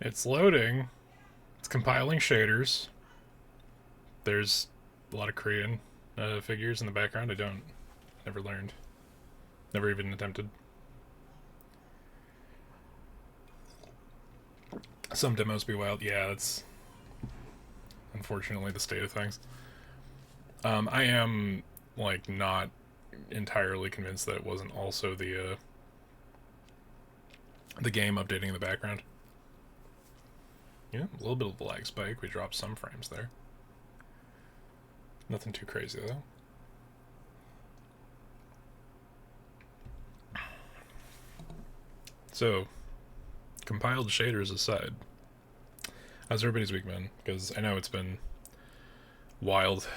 It's loading. It's compiling shaders. There's a lot of Korean figures in the background. Never learned. Never even attempted. Some demos be wild. Yeah, that's unfortunately the state of things. I am, like, not entirely convinced that it wasn't also the game updating in the background. Yeah, a little bit of a lag spike. We dropped some frames there. Nothing too crazy, though. So, compiled shaders aside, how's everybody's week been? Because I know it's been wild.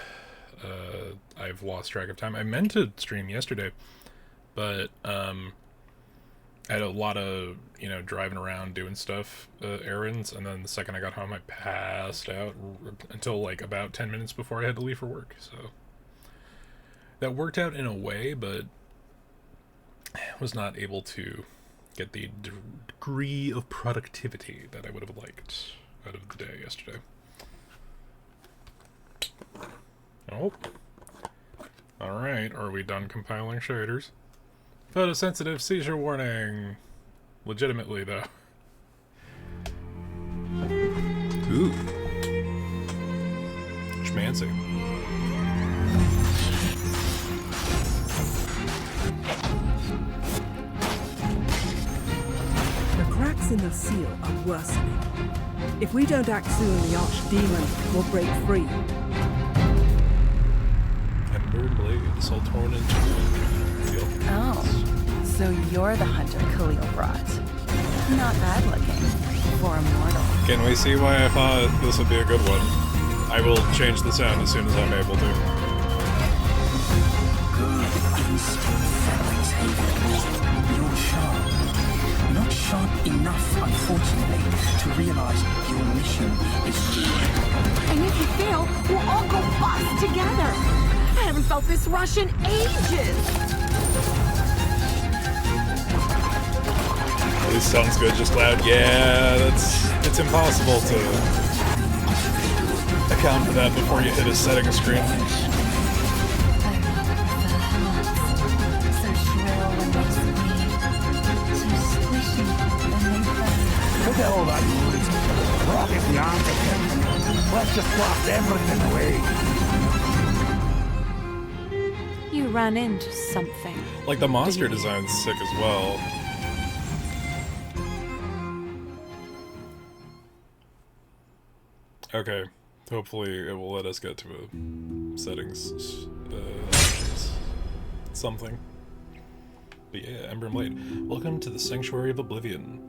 I've lost track of time. I meant to stream yesterday, but I had a lot of, driving around doing stuff, errands, and then the second I got home, I passed out until, like, about 10 minutes before I had to leave for work, so that worked out in a way, but I was not able to get the degree of productivity that I would have liked out of the day yesterday. Oh. Alright, are we done compiling shaders? Photosensitive seizure warning. Legitimately, though. Ooh. Schmancy. The cracks in the seal are worsening. If we don't act soon, the archdemon will break free. Ember-bles, all torn into Oh, so you're the hunter Khalil brought. Not bad looking for a mortal. Can we see why I thought this would be a good one? I will change the sound as soon as I'm able to. Good instinct, Fenric's haven. You're sharp. Not sharp enough, unfortunately, to realize your mission is doomed. And if you fail, we'll all go bust together. I haven't felt this rush in ages. This sounds good just loud. Yeah, it's impossible to account for that before you hit a settings screen. Look at all that noise. Rocket the antigen. Let's just blast everything away. You ran into something. Like, the monster design's sick as well. Okay, hopefully it will let us get to a settings something. But yeah, Ember and Blade. Welcome to the Sanctuary of Oblivion.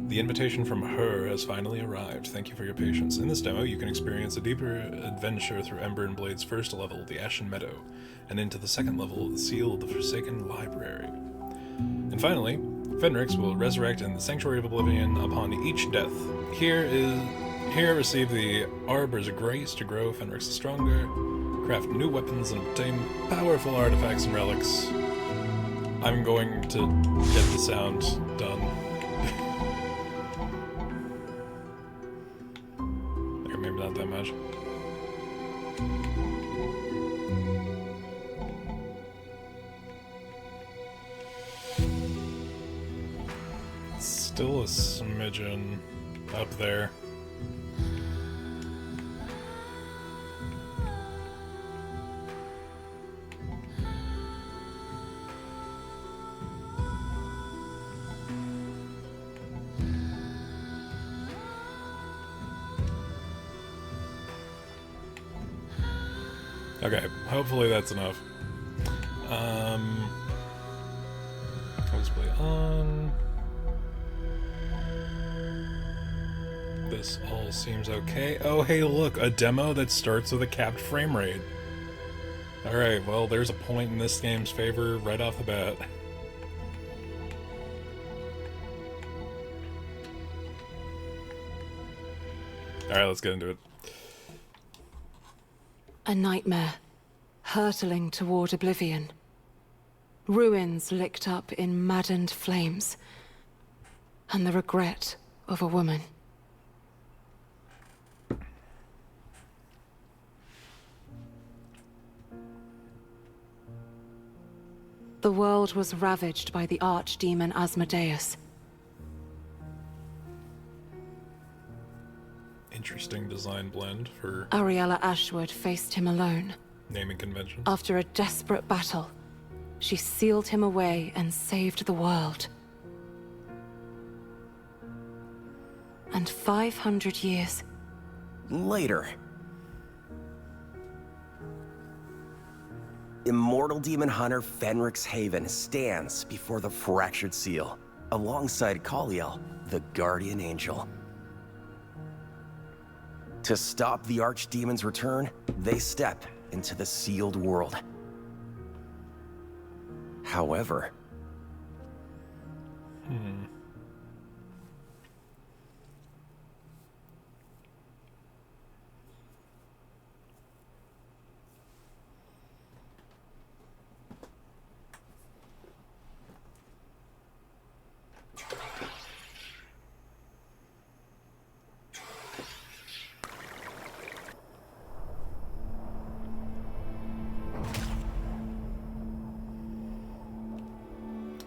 The invitation from her has finally arrived. Thank you for your patience. In this demo, you can experience a deeper adventure through Ember and Blade's first level, the Ashen Meadow, and into the second level, the Seal of the Forsaken Library. And finally, Fenrix will resurrect in the Sanctuary of Oblivion upon each death. Here receive the Arbor's grace to grow Fenrix stronger, craft new weapons, and obtain powerful artifacts and relics. I'm going to get the sound done. Okay, maybe not that much. Still a smidgen up there. Okay, hopefully that's enough. Let's play on. This all seems okay. Oh, hey, look, a demo that starts with a capped frame rate. Alright, well, there's a point in this game's favor right off the bat. Alright, let's get into it. A nightmare, hurtling toward oblivion. Ruins licked up in maddened flames. And the regret of a woman. The world was ravaged by the archdemon Asmodeus. Interesting design blend for Ariella Ashwood faced him alone. naming conventions. After a desperate battle, she sealed him away and saved the world. And 500 years later, immortal demon hunter Fenrix Haven stands before the fractured seal, alongside Kaliel, the guardian angel. To stop the archdemon's return, they step into the sealed world. However...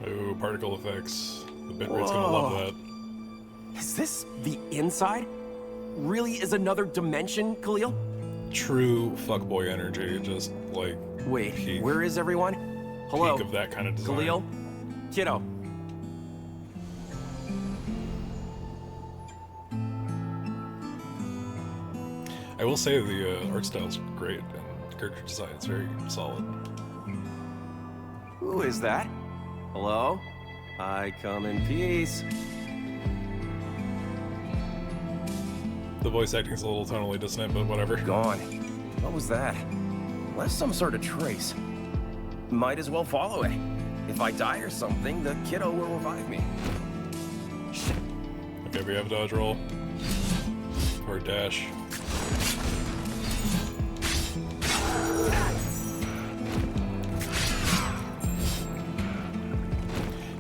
Oh, particle effects. The bitrate's gonna love that. Is this the inside? Really is another dimension, Khalil? True fuckboy energy, just like Wait, peak, where is everyone? Hello? peak of that kind of design. Khalil? Kiddo. I will say the art style's great and character design is very solid. Who is that? Hello? I come in peace. The voice acting's a little tonally dissonant, but whatever. Gone. What was that? Left some sort of trace. Might as well follow it. If I die or something, the kiddo will revive me. Shit. Okay, we have dodge roll. Or dash.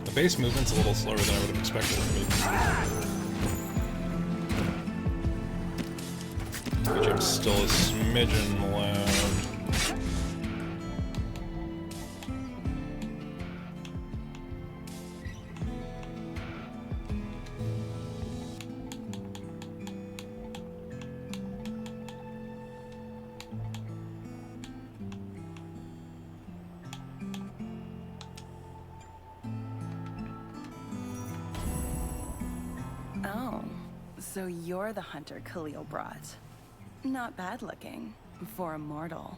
The base movement's a little slower than I would have expected. Which I'm still a smidgen loud. Oh, so you're the hunter Khalil brought. Not bad looking for a mortal.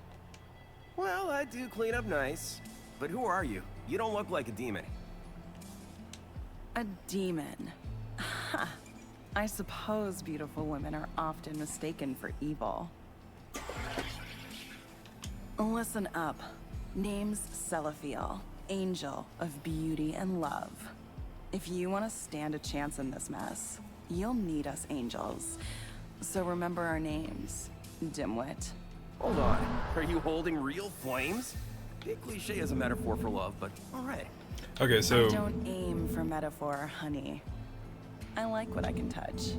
Well, I do clean up nice. But who are you? You don't look like a demon. A demon. Ha! I suppose beautiful women are often mistaken for evil. Listen up. Name's Celophiel, angel of beauty and love. If you want to stand a chance in this mess, you'll need us angels. So remember our names, dimwit. Hold on. Are you holding real flames? Big cliche as a metaphor for love, but alright. Okay, so I don't aim for metaphor, honey. I like what I can touch.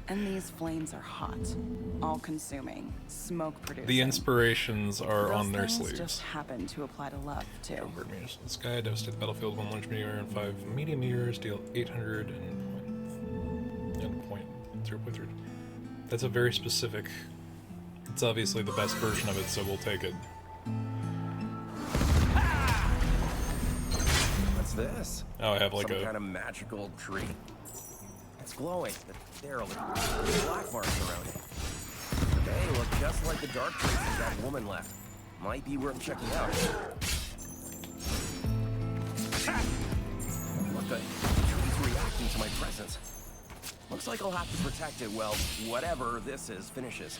And these flames are hot, all-consuming, smoke-producing. the inspirations are Those on their things sleeves. just happen to apply to love, too. Overt meteors. This guy devastate the battlefield, 1 large meteor and 5 medium meteors, deal 800 and point 0.3. That's a very specific. It's obviously the best version of it, so we'll take it. What's this? Oh, I have like Some a. kind of magical tree. It's glowing, but there are little black marks around it. They look just like the dark traces that woman left. Might be worth checking out. What the? Tree's reacting to my presence. Looks like I'll have to protect it, well, whatever this is finishes.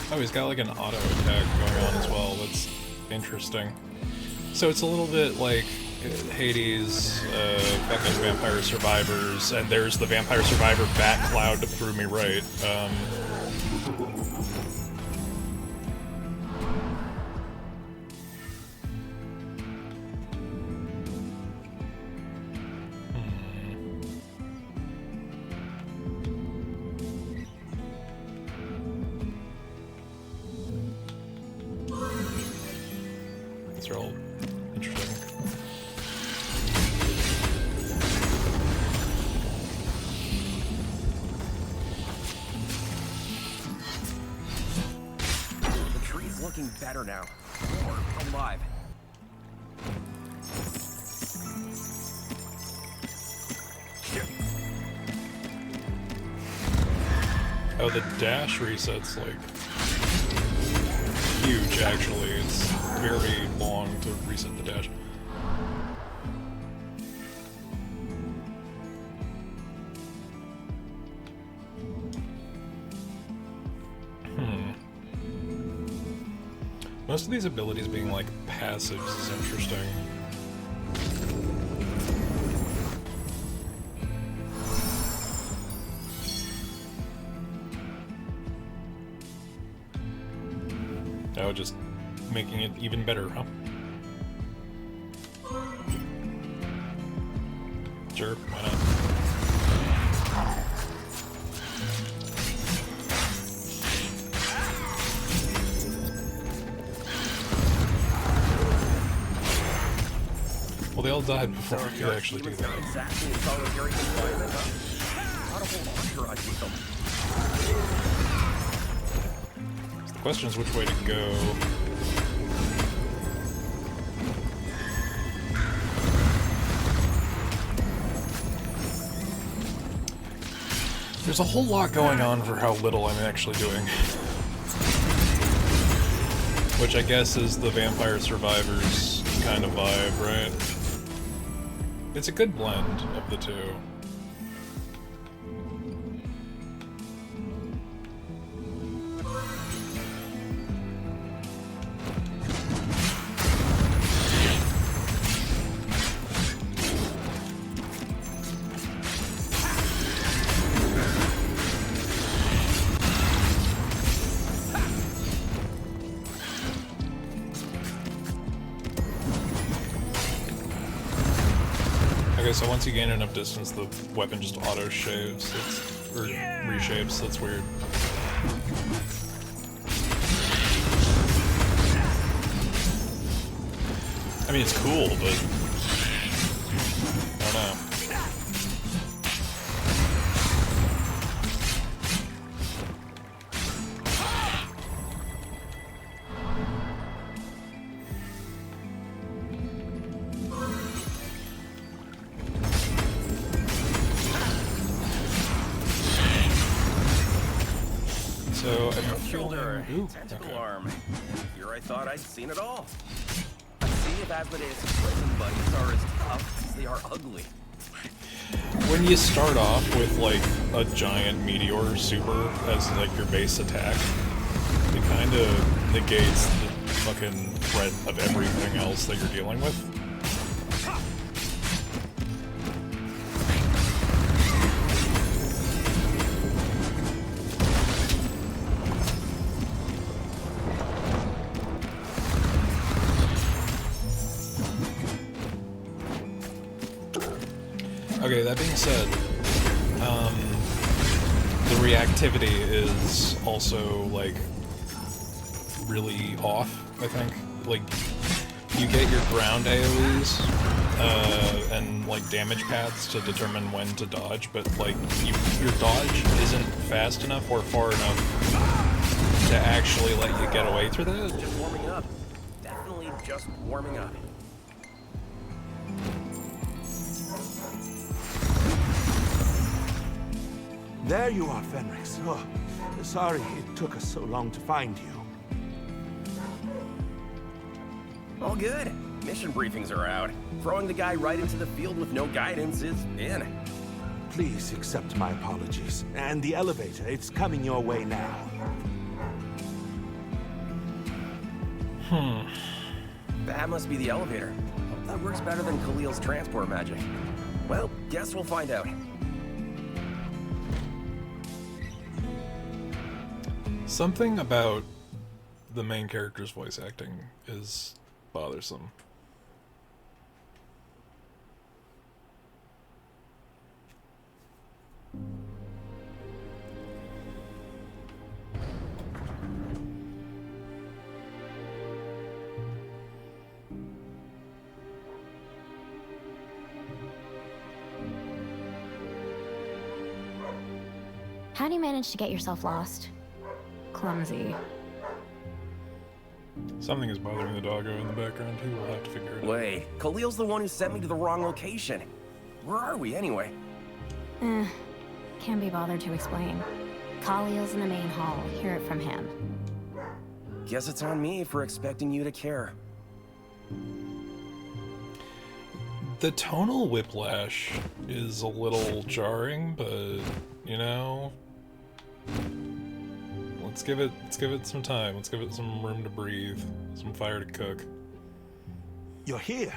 Oh, he's got like an auto attack going on as well. That's interesting. So it's a little bit like Hades, fucking Vampire Survivors, and there's the Vampire Survivor Bat Cloud to prove me right. Let's roll looking better now. More alive. Oh, the dash resets like huge actually. It's very long to reset the dash. Most of these abilities being like passives is interesting. Oh, just making it even better, huh? Sure, why not? Well, they all died before I could actually do that. Exactly in solitary confinement, huh? How to hold entourage with them. The question is which way to go. There's a whole lot going on for how little I'm actually doing. Which I guess is the Vampire Survivors kind of vibe, right? It's a good blend of the two. Okay, so once you gain enough distance, the weapon just auto-shaves, or reshapes, that's weird. I mean, it's cool, but I don't know. So I'm Shoulder, feeling... Ooh, tentacle okay. arm. Here I thought I'd seen it all. Let's see if Asmodeus' prison buddies are as tough as they are ugly. When you start off with like a giant meteor super as like your base attack, it kind of negates the fucking threat of everything else that you're dealing with. Okay, that being said, the reactivity is also, like, really off, I think. Like, you get your ground AoEs, and, like, damage paths to determine when to dodge, but, like, your dodge isn't fast enough or far enough to actually let you get away through that. Just warming up. Definitely just warming up. There you are, Fenrix. Oh, sorry it took us so long to find you. All good. Mission briefings are out. Throwing the guy right into the field with no guidance is in. Please accept my apologies. And the elevator, it's coming your way now. That must be the elevator. Hope that works better than Khalil's transport magic. Well, guess we'll find out. Something about the main character's voice acting is bothersome. How do you manage to get yourself lost? Clumsy. Something is bothering the doggo in the background. He will have to figure it out. Wait, Khalil's the one who sent me to the wrong location. Where are we, anyway? Can't be bothered to explain. Khalil's in the main hall. Hear it from him. Guess it's on me for expecting you to care. The tonal whiplash is a little jarring, but you know, let's give it some time. Let's give it some room to breathe, some fire to cook. You're here.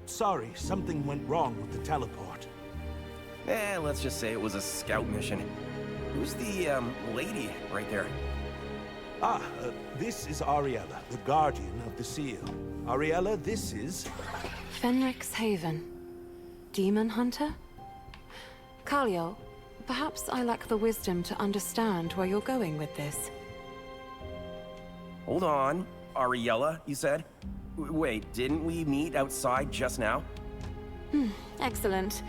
Sorry, something went wrong with the teleport. Let's just say it was a scout mission. Who's the, lady right there? This is Ariella, the guardian of the seal. Ariella, this is... Fenric's Haven. Demon Hunter? Khalil, perhaps I lack the wisdom to understand where you're going with this. Hold on. Ariella, you said? Wait, didn't we meet outside just now? Excellent.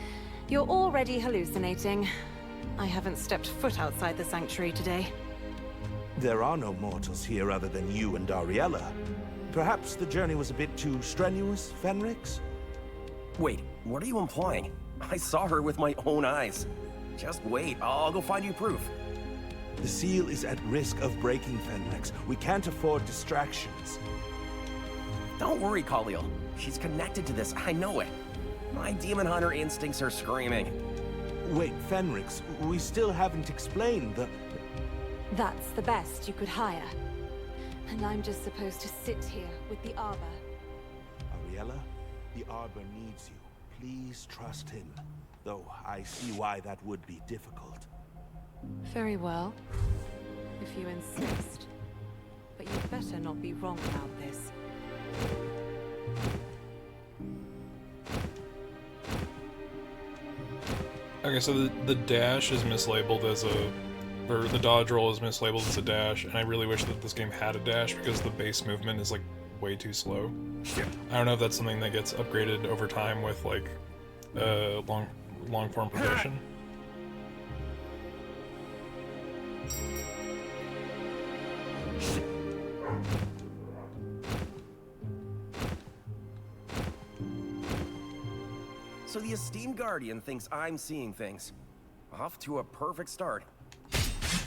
You're already hallucinating. I haven't stepped foot outside the sanctuary today. There are no mortals here other than you and Ariella. Perhaps the journey was a bit too strenuous, Fenrix? Wait, what are you implying? I saw her with my own eyes. Just wait, I'll go find you proof. The seal is at risk of breaking, Fenrix. We can't afford distractions. Don't worry, Khalil. She's connected to this, I know it. My demon hunter instincts are screaming. Wait, Fenrix, we still haven't explained the... That's the best you could hire. And I'm just supposed to sit here with the Arbor. Ariella, the Arbor needs you. Please trust him. Though I see why that would be difficult. Very well. If you insist. But you'd better not be wrong about this. Okay, so the dash is mislabeled as a... or the dodge roll is mislabeled as a dash, and I really wish that this game had a dash because the base movement is, like, way too slow. I don't know if that's something that gets upgraded over time with, like, long form progression. So the esteemed guardian thinks I'm seeing things. Off to a perfect start.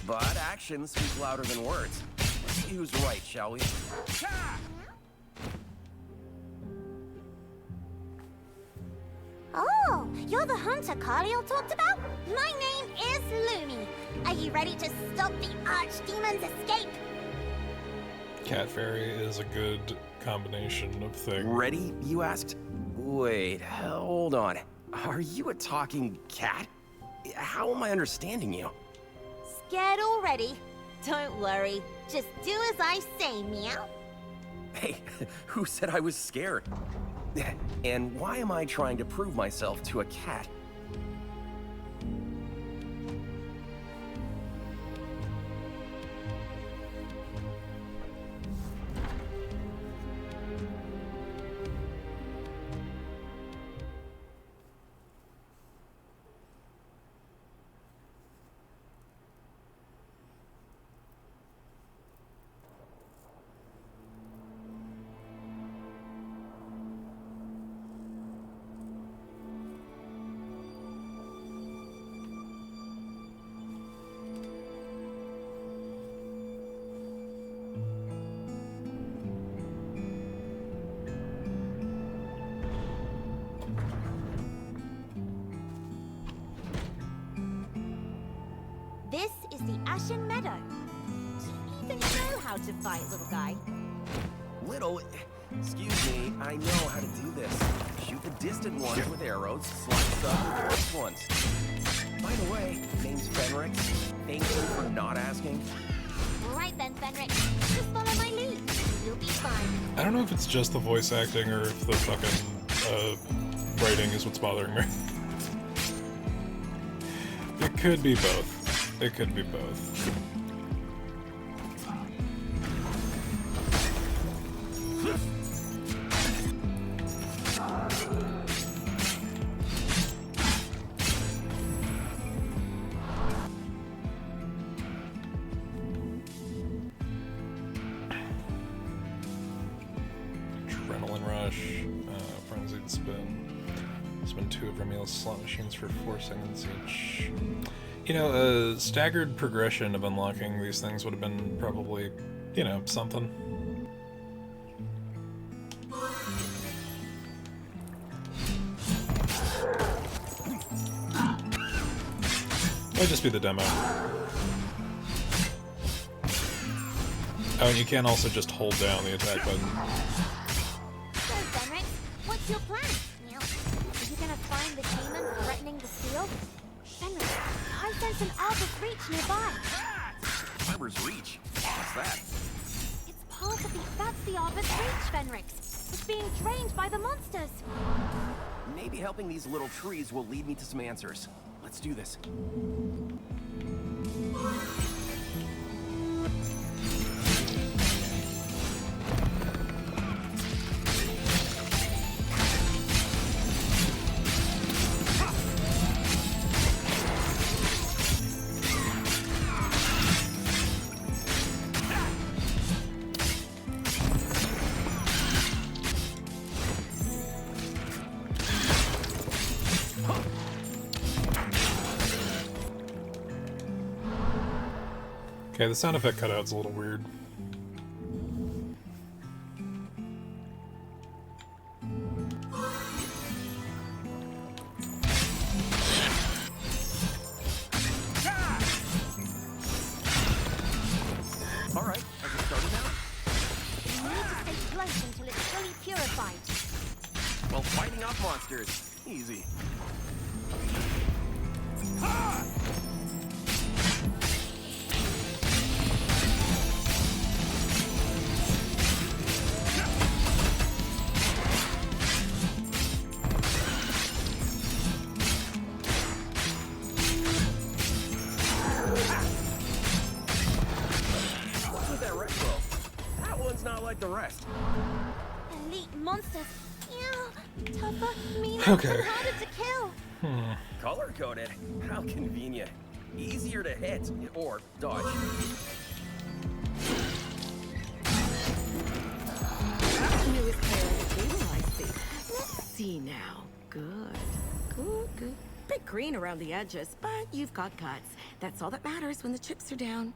But actions speak louder than words. Let's see who's right, shall we? Oh, you're the hunter Khalil talked about? My name is Lumi. Are you ready to stop the archdemon's escape? Cat Fairy is a good combination of things. Ready, you asked? Wait, hold on. Are you a talking cat? How am I understanding you? Scared already? Don't worry. Just do as I say, meow. Hey, who said I was scared? And why am I trying to prove myself to a cat? This is the Ashen Meadow. Do you even know how to fight, little guy? Little... Excuse me, I know how to do this. Shoot the distant ones with arrows, slice up with the close ones. By the way, name's Fenrix. Thank you for not asking. All right then, Fenrix. Just follow my lead. You'll be fine. I don't know if it's just the voice acting or if the fucking writing is what's bothering me. It could be both. It could be both. Flash, Frenzied Spin. Spin 2 of Remy's slot machines for 4 seconds each. You know, a staggered progression of unlocking these things would have been probably, you know, something. Might just be the demo. Oh, and you can also just hold down the attack button. So, Fenrix, what's your plan? Are you gonna find the demon threatening the seal? Fenrix, I sense an Arbor's Reach nearby. Arbor's Reach? What's that? It's part of that's the Arbor's Reach, Fenrix. It's being drained by the monsters. Maybe helping these little trees will lead me to some answers. Let's do this. Okay, the sound effect cutout's a little weird. Alright, has it started now? You need to stay close until it's fully purified. Well, fighting off monsters. Easy. What's with that retro? That one's not like the rest. Elite monsters. Yeah, tougher, meaner, Okay. and harder to kill. Color-coded? How convenient. Easier to hit, or dodge. Newest player at the table, I see. Let's see now. Good. Good. Bit green around the edges, but you've got guts. That's all that matters when the chips are down.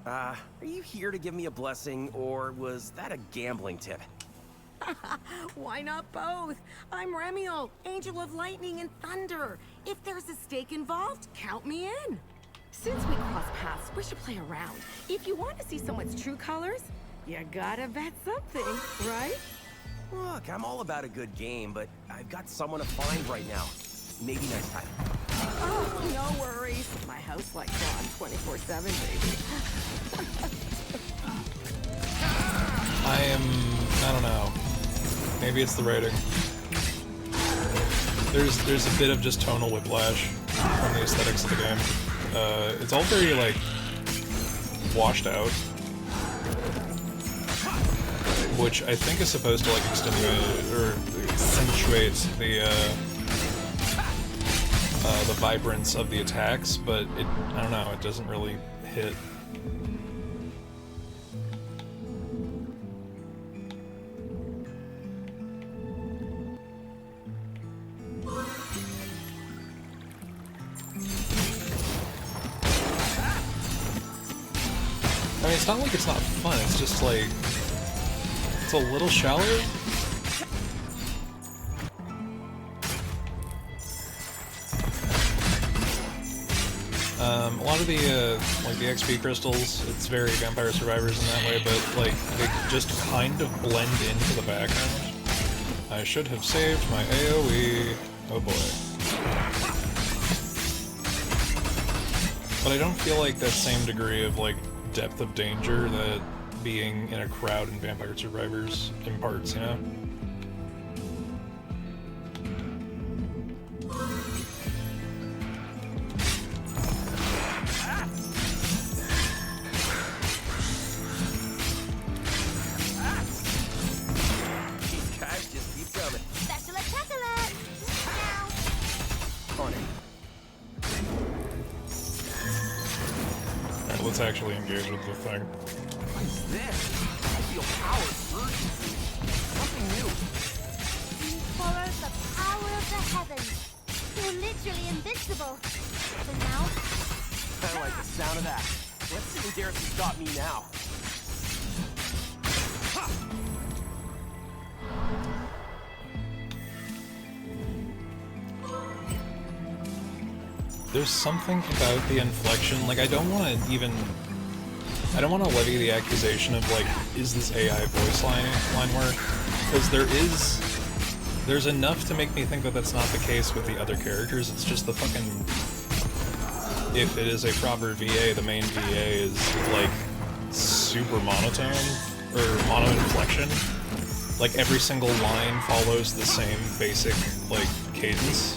Are you here to give me a blessing, or was that a gambling tip? Why not both? I'm Remiel, Angel of Lightning and Thunder. If there's a stake involved, count me in. Since we cross paths, we should play around. If you want to see someone's true colors, you gotta bet something, right? Look, I'm all about a good game, but I've got someone to find right now. Maybe next time. Oh, no worries. My house lights on 24/7, baby. I don't know. Maybe it's the writing. There's a bit of just tonal whiplash from the aesthetics of the game. It's all very, like, washed out. Which I think is supposed to, like, accentuate the vibrance of the attacks, but I don't know, it doesn't really hit. I mean, it's not like it's not fun, it's just like, it's a little shallow. A lot of the, like the XP crystals, it's very Vampire Survivors in that way, but like, they just kind of blend into the background. I should have saved my AoE. Oh boy. But I don't feel like that same degree of, like, depth of danger that being in a crowd in Vampire Survivors imparts, you know? These guys just keep coming. Special attack alert! Now. On it. Alright, let's actually engage with the thing. What's this? I feel power surging through me. Something new. power of the heavens. You're literally invincible. For now. I like the sound of that. Let's see who dares to stop me now. There's something about the inflection, like I don't want to levy the accusation of like, is this AI voice line work? Because there's enough to make me think that that's not the case with the other characters. It's just the fucking, if it is a proper VA, the main VA is like super monotone, or mono inflection. Like every single line follows the same basic like cadence.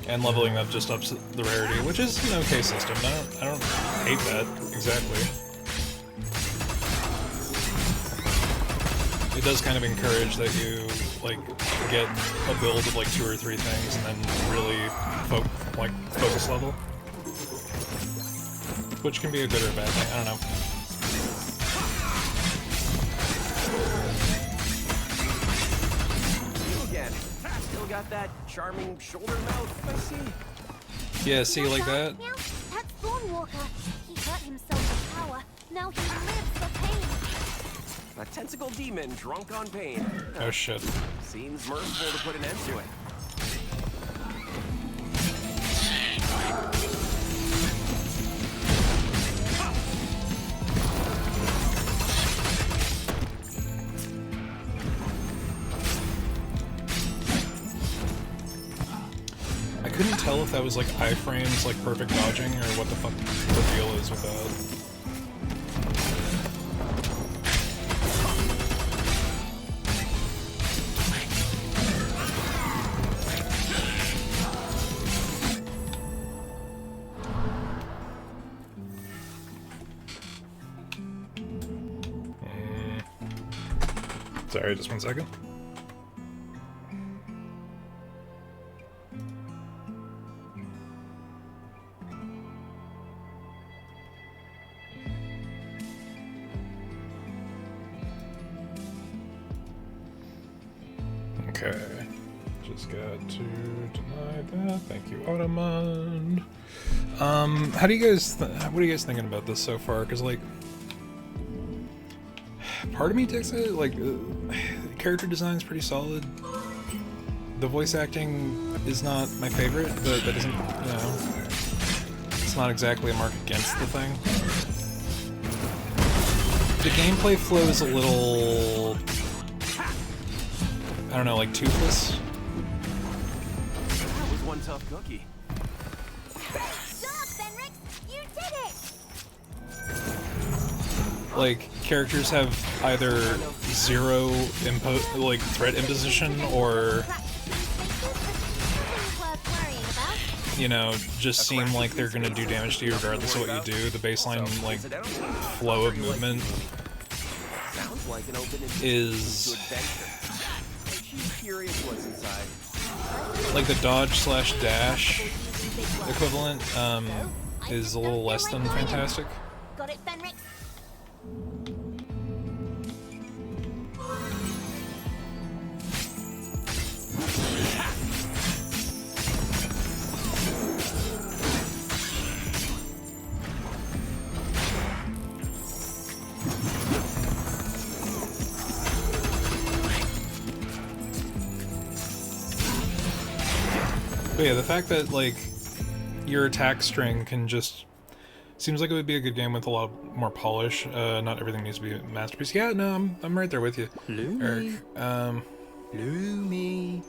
And leveling up just ups the rarity, which is an okay system. I don't hate that exactly. It does kind of encourage that you like get a build of like 2 or 3 things and then really focus level, which can be a good or a bad thing. I don't know. Still got that charming shoulder mouth, I see. Yeah, see, like that? That's Thornwalker. He hurt himself with power. Now he lives for pain. A tentacle demon drunk on pain. Oh shit. Seems merciful to put an end to it. I couldn't tell if that was like iframes, like perfect dodging, or what the fuck the deal is with that. Sorry, just 1 second. Okay, just got to deny that. Thank you, Ottoman. How do you guys? What are you guys thinking about this so far? Because like, part of me takes it like, character design is pretty solid. The voice acting is not my favorite, but that doesn't, you know, it's not exactly a mark against the thing. The gameplay flow is a little, I don't know, like toothless. That was one tough cookie. Stop, Fenrix! You did it! Like, characters have either zero threat imposition, or, you know, just seem like they're gonna do damage to you regardless of what you do. The baseline, like, flow of movement is, like, the dodge/dash equivalent, is a little less than fantastic. Got it, Fenrix? But yeah, the fact that, like, your attack string can just... Seems like it would be a good game with a lot more polish. Not everything needs to be a masterpiece. Yeah, no, I'm right there with you, Lumi. Eric. Lumi.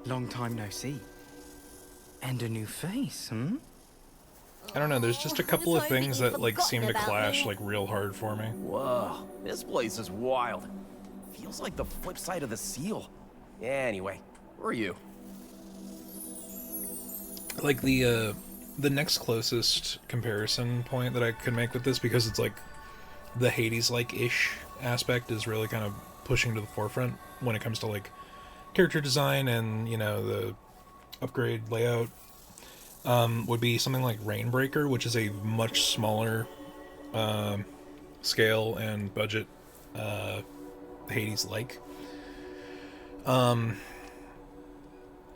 Long time no see. And a new face, hmm? I don't know, there's just a couple of things that, like, seem to clash, like, real hard for me. Whoa, this place is wild. Feels like the flip side of the seal. Anyway, where are you? Like, the next closest comparison point that I could make with this, because it's like the Hades-like-ish aspect is really kind of pushing to the forefront when it comes to like character design and, you know, upgrade layout would be something like Rainbreaker, which is a much smaller scale and budget Hades-like.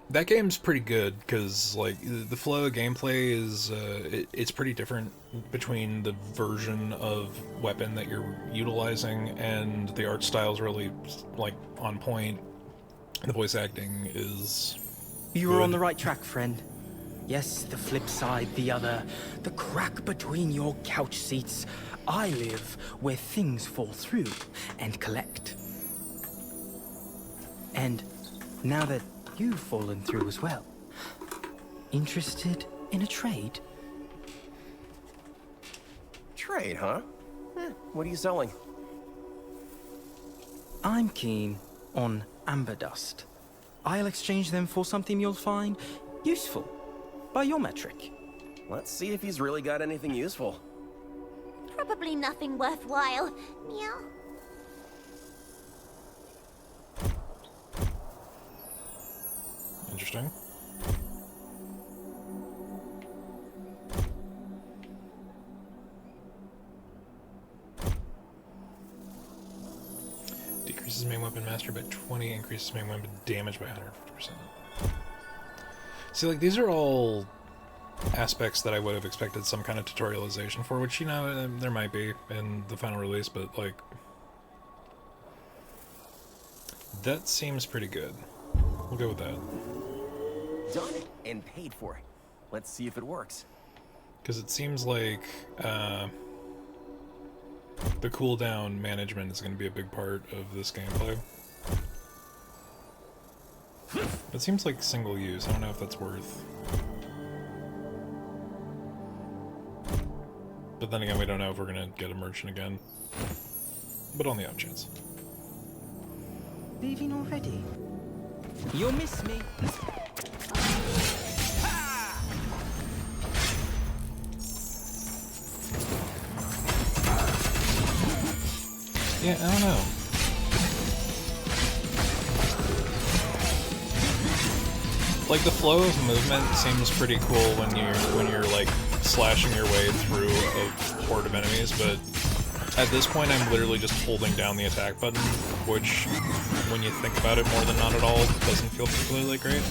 That game's pretty good because like the flow of gameplay is it's pretty different between the version of weapon that you're utilizing, and the art style's really like on point. The voice acting is You were good. on the right track, friend. Yes, the flip side, the other, the crack between your couch seats. I live where things fall through and collect. And now that you've fallen through as well, interested in a trade? Trade, huh? What are you selling? I'm keen on amber dust. I'll exchange them for something you'll find useful, by your metric. Let's see if he's really got anything useful. Probably nothing worthwhile. Meow. Interesting. Decreases main weapon mastery by 20, increases main weapon damage by 150%. See, like, these are all aspects that I would have expected some kind of tutorialization for, which, you know, there might be in the final release, but, like, that seems pretty good. We'll go with that. Done and paid for. Let's see if it works. Because it seems like the cooldown management is going to be a big part of this gameplay. It seems like single use. I don't know if that's worth. But then again, we don't know if we're going to get a merchant again. But on the off chance. Leaving already? You'll miss me. Yeah, I don't know. Like, the flow of movement seems pretty cool when you're like slashing your way through a horde of enemies, but at this point I'm literally just holding down the attack button, which, when you think about it more than not at all, doesn't feel particularly great.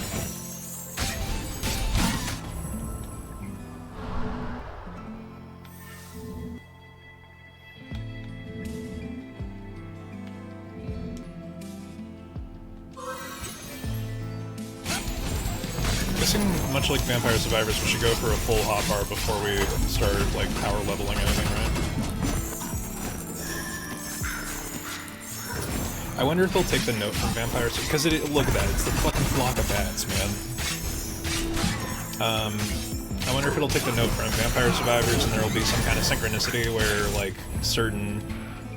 Much like Vampire Survivors, we should go for a full hotbar before we start, like, power leveling anything, right? I wonder if they'll take the note from Vampire Survivors, because look at that, it's the fucking flock of bats, man. I wonder if it'll take the note from Vampire Survivors and there will be some kind of synchronicity where, like, certain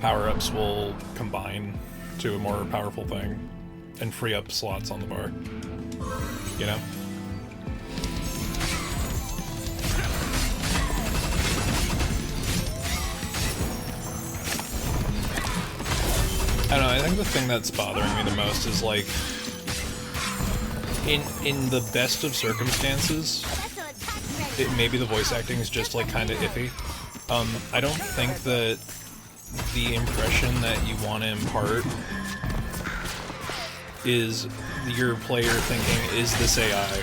power-ups will combine to a more powerful thing and free up slots on the bar. You know? I don't know, I think the thing that's bothering me the most is, like, in the best of circumstances, maybe the voice acting is just, like, kind of iffy. I don't think that the impression that you want to impart is your player thinking, is this AI?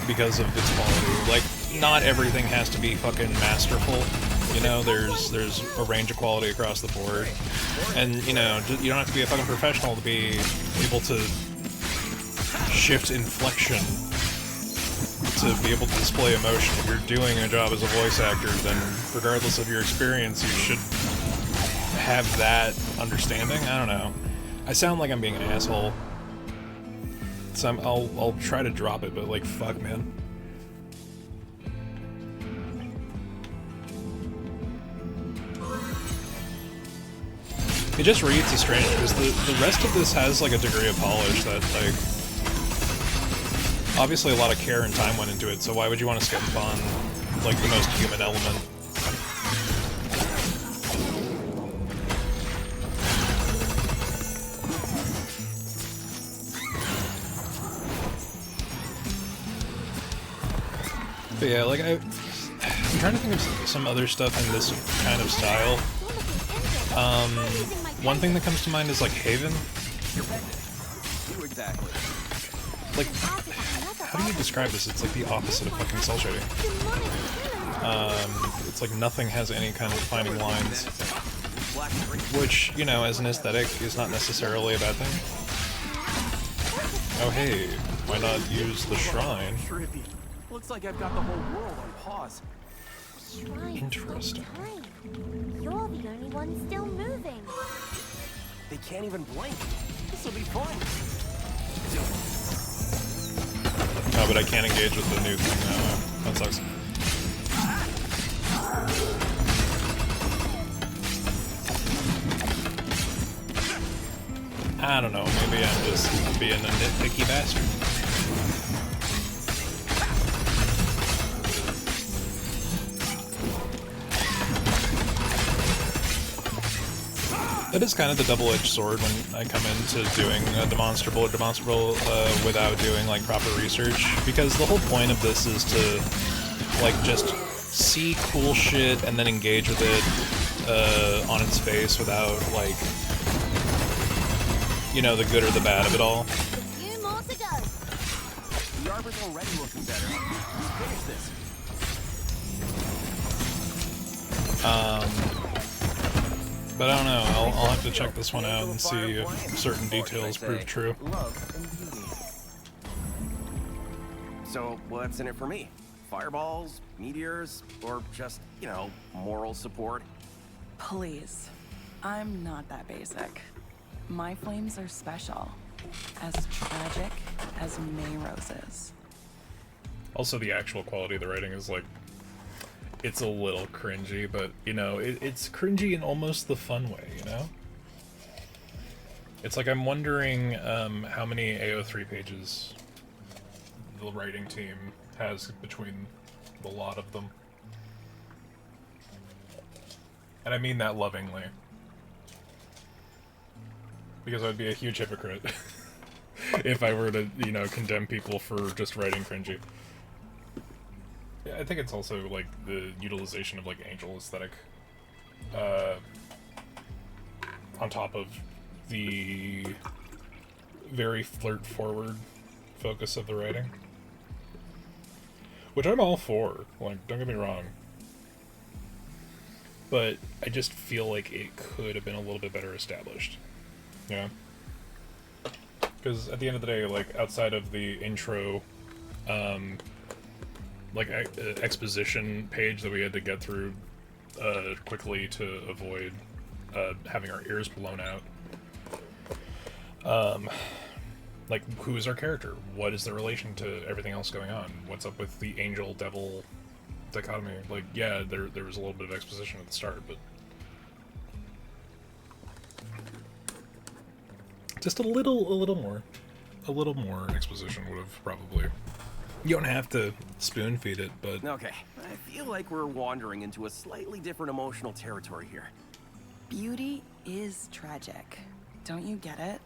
Because of its quality. Like, not everything has to be fucking masterful. You know, there's a range of quality across the board. And, you know, you don't have to be a fucking professional to be able to shift inflection to be able to display emotion. If you're doing a job as a voice actor, then regardless of your experience, you should have that understanding. I don't know. I sound like I'm being an asshole. So I'll try to drop it, but, like, fuck, man. It just reads as strange, because the rest of this has, like, a degree of polish that, like... Obviously a lot of care and time went into it, so why would you want to skip on, like, the most human element? But yeah, like I'm trying to think of some other stuff in this kind of style. One thing that comes to mind is like Haven. Exactly. Like, how do you describe this? It's like the opposite of fucking cell shading. It's like nothing has any kind of defining lines, which, you know, as an aesthetic is not necessarily a bad thing. Oh hey, why not use the shrine? Trippy. Looks like I've got the whole world on pause. Interesting. You're the only one still moving. They can't even blink. This will be fun. Oh, but I can't engage with the new thing now. That sucks. I don't know, maybe I'm just being a nitpicky bastard. That is kind of the double-edged sword when I come into doing a demonstrable without doing like proper research, because the whole point of this is to like just see cool shit and then engage with it on its face without like, you know, the good or the bad of it all. A few more to go. The arbor's already looking better. Let's finish this. But I don't know, I'll have to check this one out and see if certain details prove true. Love and beauty. So, what's in it for me? Fireballs, meteors, or just, you know, moral support? Please. I'm not that basic. My flames are special. As tragic as May roses. Also, the actual quality of the writing is like, it's a little cringy, but, you know, it's cringy in almost the fun way, you know? It's like I'm wondering how many AO3 pages the writing team has between the lot of them. And I mean that lovingly. Because I would be a huge hypocrite if I were to, you know, condemn people for just writing cringy. Yeah, I think it's also, like, the utilization of, like, angel aesthetic, on top of the very flirt-forward focus of the writing. Which I'm all for, like, don't get me wrong. But I just feel like it could have been a little bit better established, you know? Because at the end of the day, like, outside of the intro, like exposition page that we had to get through quickly to avoid having our ears blown out. Like, who is our character? What is the relation to everything else going on? What's up with the angel-devil dichotomy? Like, yeah, there was a little bit of exposition at the start, but just a little more exposition would have probably. You don't have to spoon feed it, but... Okay, I feel like we're wandering into a slightly different emotional territory here. Beauty is tragic. Don't you get it?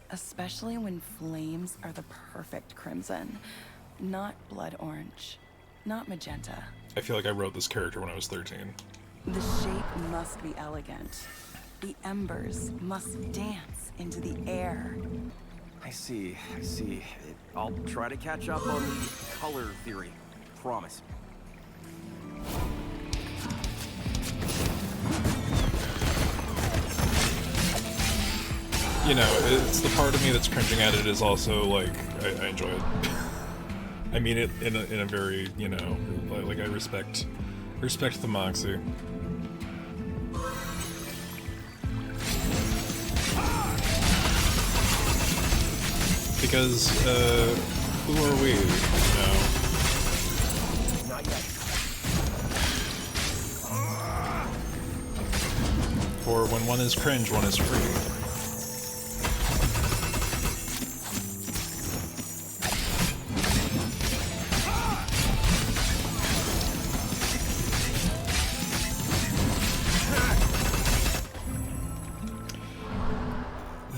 Especially when flames are the perfect crimson. Not blood orange. Not magenta. I feel like I wrote this character when I was 13. The shape must be elegant. The embers must dance into the air. I see. I'll try to catch up on the color theory. Promise. You know, it's the part of me that's cringing at it is also, like, I enjoy it. I mean it in a very, you know, like I respect the moxie. Because, who are we, you know? Not yet. For when one is cringe, one is free.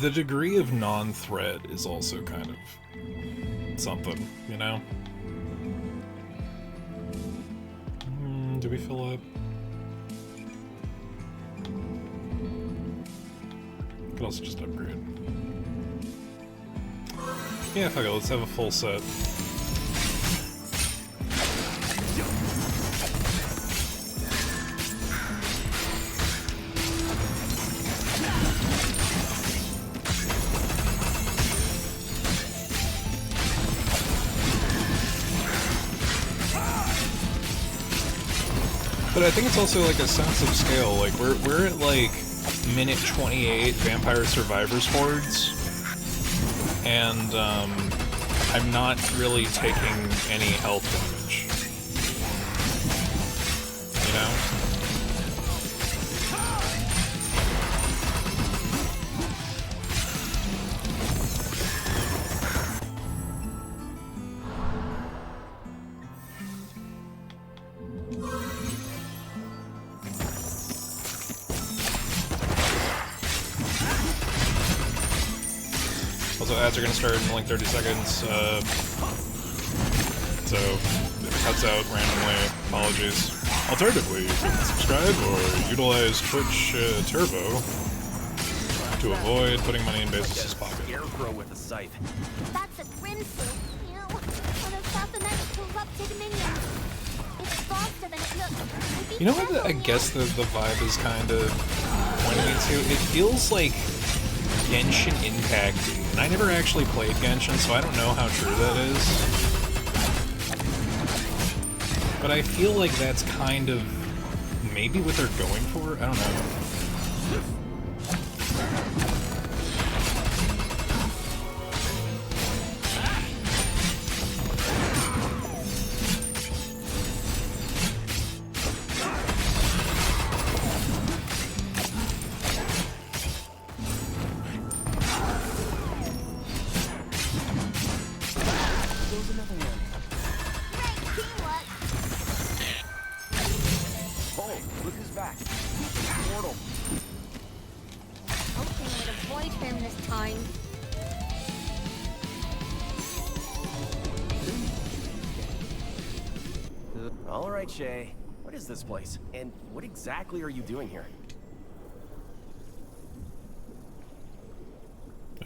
The degree of non-threat is also kind of something, you know? we fill up? Could also just upgrade. Yeah, fuck it, let's have a full set. But I think it's also like a sense of scale. Like we're at like minute 28 Vampire Survivors hordes, and I'm not really taking any health damage. You know? Also, ads are going to start in like 30 seconds, so if it cuts out randomly, apologies. Alternatively, you can subscribe or utilize Twitch Turbo to avoid putting money in Bezos' pocket. Scarecrow with a scythe. That's a grimsel. You know, one of Falconet's corrupted minions. It's faster than it looks. You know what I guess the vibe is kind of pointing me to? It feels like Genshin Impact, and I never actually played Genshin, so I don't know how true that is. But I feel like that's kind of maybe what they're going for? I don't know. Alright, Shay. What is this place? And what exactly are you doing here?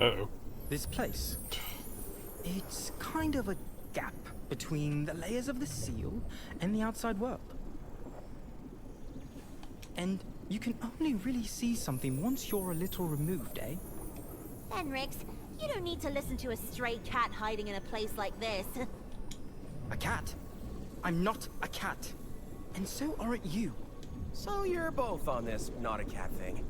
Uh-oh. This place, it's kind of a gap between the layers of the seal and the outside world. And you can only really see something once you're a little removed, eh? Fenrix, you don't need to listen to a stray cat hiding in a place like this. A cat? I'm not a cat. And so aren't you. So you're both on this not a cat thing.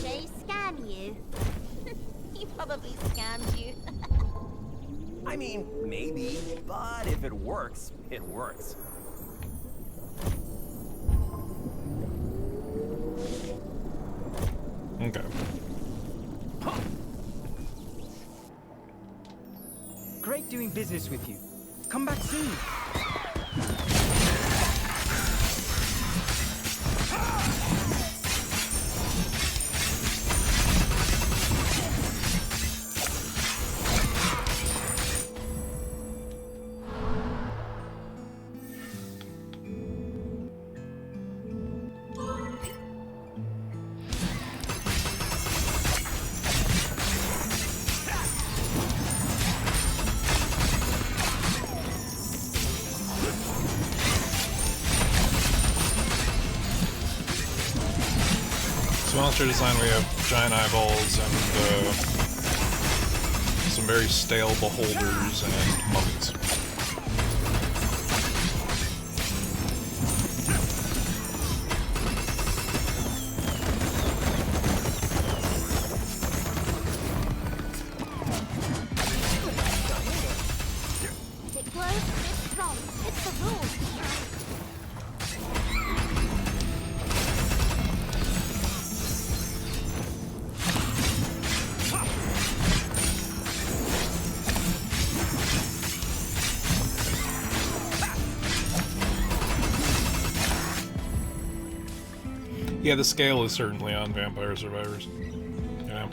They scam you. He probably scammed you. I mean, maybe, but if it works, it works. Okay. Great doing business with you. Come back soon. So monster design, we have giant eyeballs and some very stale beholders and mummies. If it glows, it's strong. It's the rule. Yeah, the scale is certainly on Vampire Survivors. You know?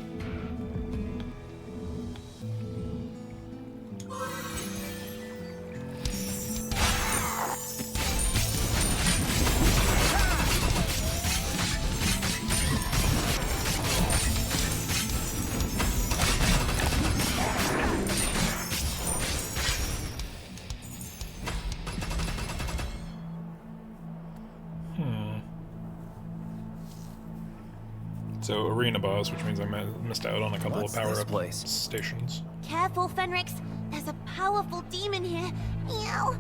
So, arena boss, which means I missed out on a couple of power-up stations. Careful, Fenrix. There's a powerful demon here. Meow.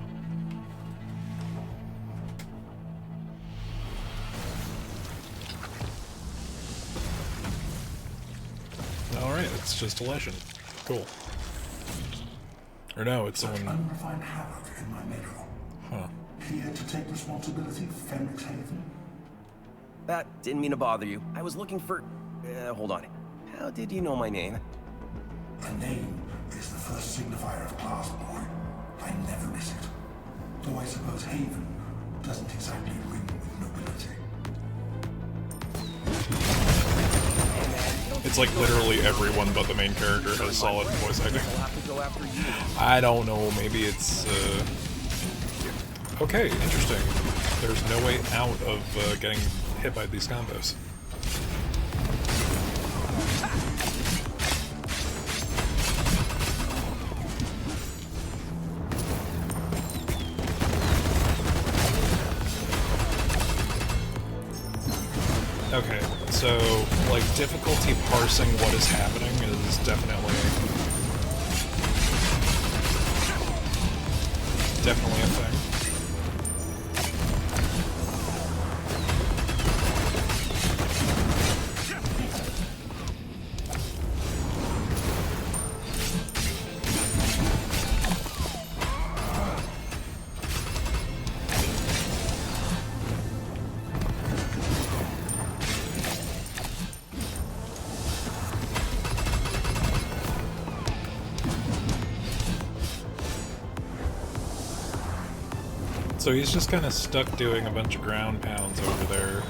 Alright, it's just a legend. Cool. Or no, it's someone... Unrefined havoc in my middle. Huh. Here to take responsibility for Fenrix Haven. That didn't mean to bother you. I was looking for... hold on. How did you know my name? The name is the first signifier of class, boy. I never miss it. Though I suppose Haven doesn't exactly ring with nobility. It's like literally everyone but the main character has solid voice acting. I don't know, maybe it's... Okay, interesting. There's no way out of getting hit by these combos. Okay, so, like, difficulty parsing what is happening is definitely a thing. So he's just kind of stuck doing a bunch of ground pounds over there.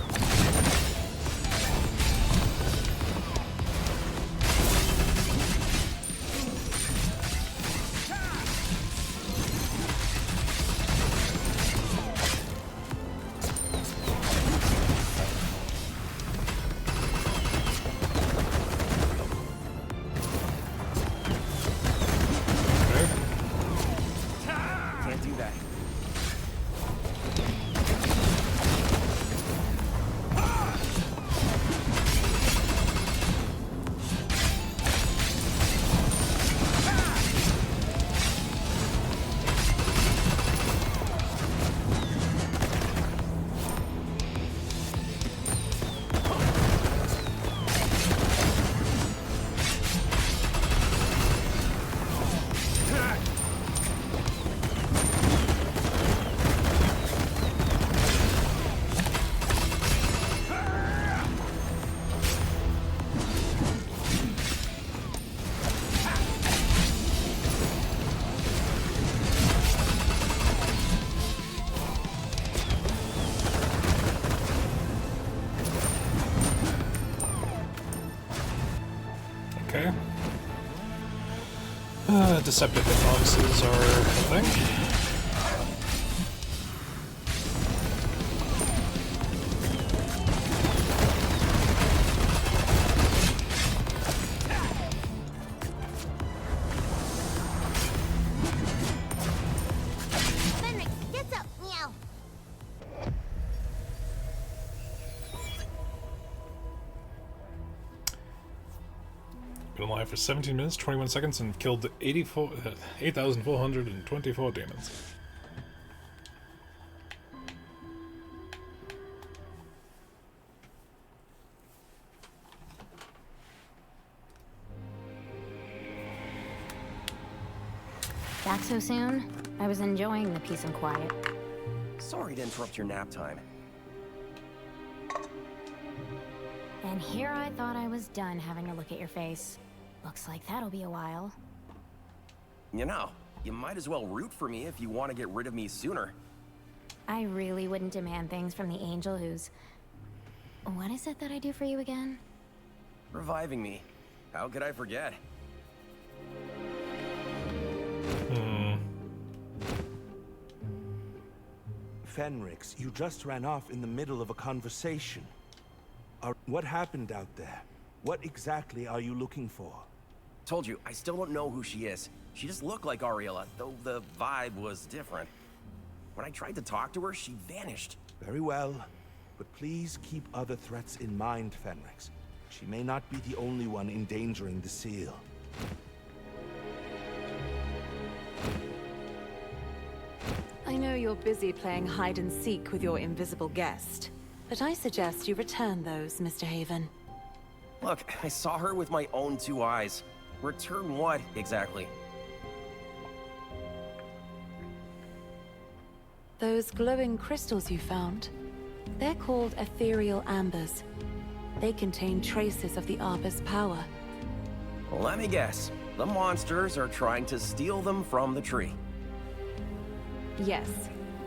Can't do that. Okay. Deceptive hitboxes are a thing. Fenrix, get up. Meow. Been alive for 17 minutes, 21 seconds, and killed 8,424 demons. Back so soon? I was enjoying the peace and quiet. Sorry to interrupt your nap time. And here I thought I was done having a look at your face. Looks like that'll be a while. You know, you might as well root for me if you want to get rid of me sooner. I really wouldn't demand things from the angel who's... What is it that I do for you again? Reviving me. How could I forget? Fenrix, you just ran off in the middle of a conversation. What happened out there? What exactly are you looking for? Told you, I still don't know who she is. She just looked like Ariella, though the vibe was different. When I tried to talk to her, she vanished. Very well, but please keep other threats in mind, Fenrix. She may not be the only one endangering the seal. I know you're busy playing hide and seek with your invisible guest, but I suggest you return those, Mr. Haven. Look, I saw her with my own 2 eyes. Return what, exactly? Those glowing crystals you found, they're called ethereal ambers. They contain traces of the Arbor's power. Let me guess. The monsters are trying to steal them from the tree. Yes.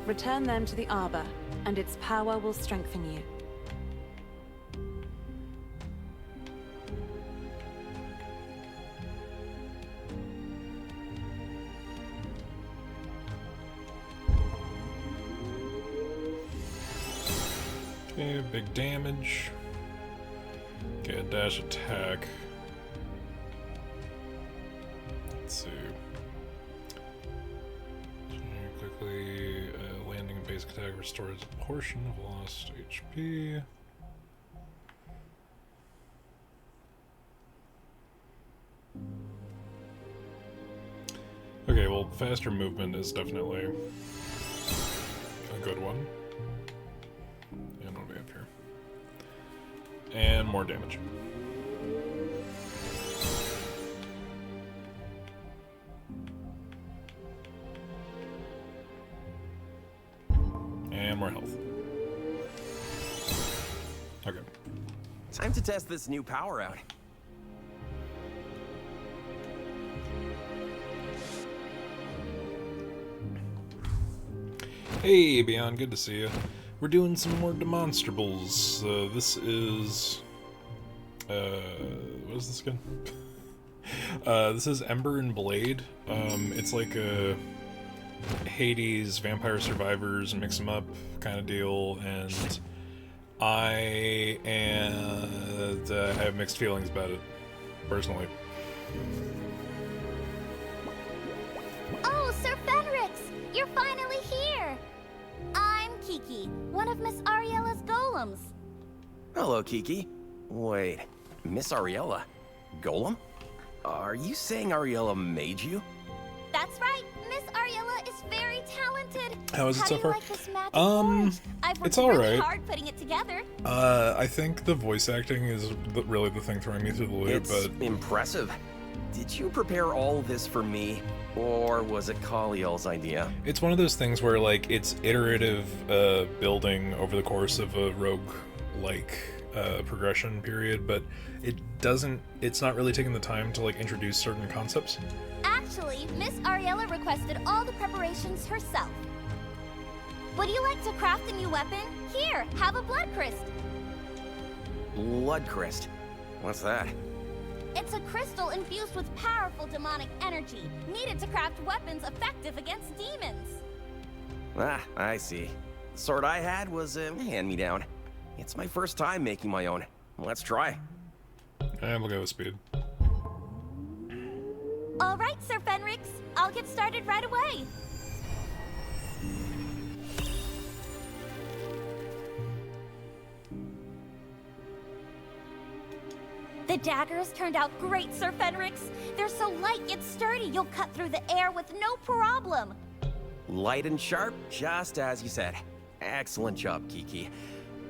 Return them to the Arbor, and its power will strengthen you. Okay, big damage. Okay, a dash attack. Let's see. Quickly, landing and basic attack restores a portion of lost HP. Okay, well, faster movement is definitely a good one. And what do we have here? And more damage. And more health. Okay. Time to test this new power out. Hey, Beyond, good to see you. We're doing some more Demonstrables. This is... what is this again? This is Ember and Blade. It's like a Hades, Vampire Survivors, mix them up kind of deal, and I have mixed feelings about it, personally. Oh, Sir Fenrix! You're finally here! I'm Kiki, one of Miss Ariella's golems. Hello, Kiki. Wait, Miss Ariella? Golem? Are you saying Ariella made you? That's right, Miss Ariella is very talented. How is it so far? How do you like this magic forge? I've worked it's all really right. hard putting it together. I think the voice acting is really the thing throwing me through the loop, It's but impressive. Did you prepare all this for me? Or was it Kaliel's idea? it's one of those things where, like, it's iterative building over the course of a rogue-like progression period, but it's not really taking the time to, like, introduce certain concepts. Actually, Miss Ariella requested all the preparations herself. Would you like to craft a new weapon? Here, have a blood crystal. Blood Crest. What's that? It's a crystal infused with powerful demonic energy, needed to craft weapons effective against demons. Ah, I see. The sword I had was a hand-me-down. It's my first time making my own. Let's try. And we'll go with speed. All right, Sir Fenrix, I'll get started right away. The daggers turned out great, Sir Fenrix. They're so light yet sturdy, you'll cut through the air with no problem. Light and sharp, just as you said. Excellent job, Kiki.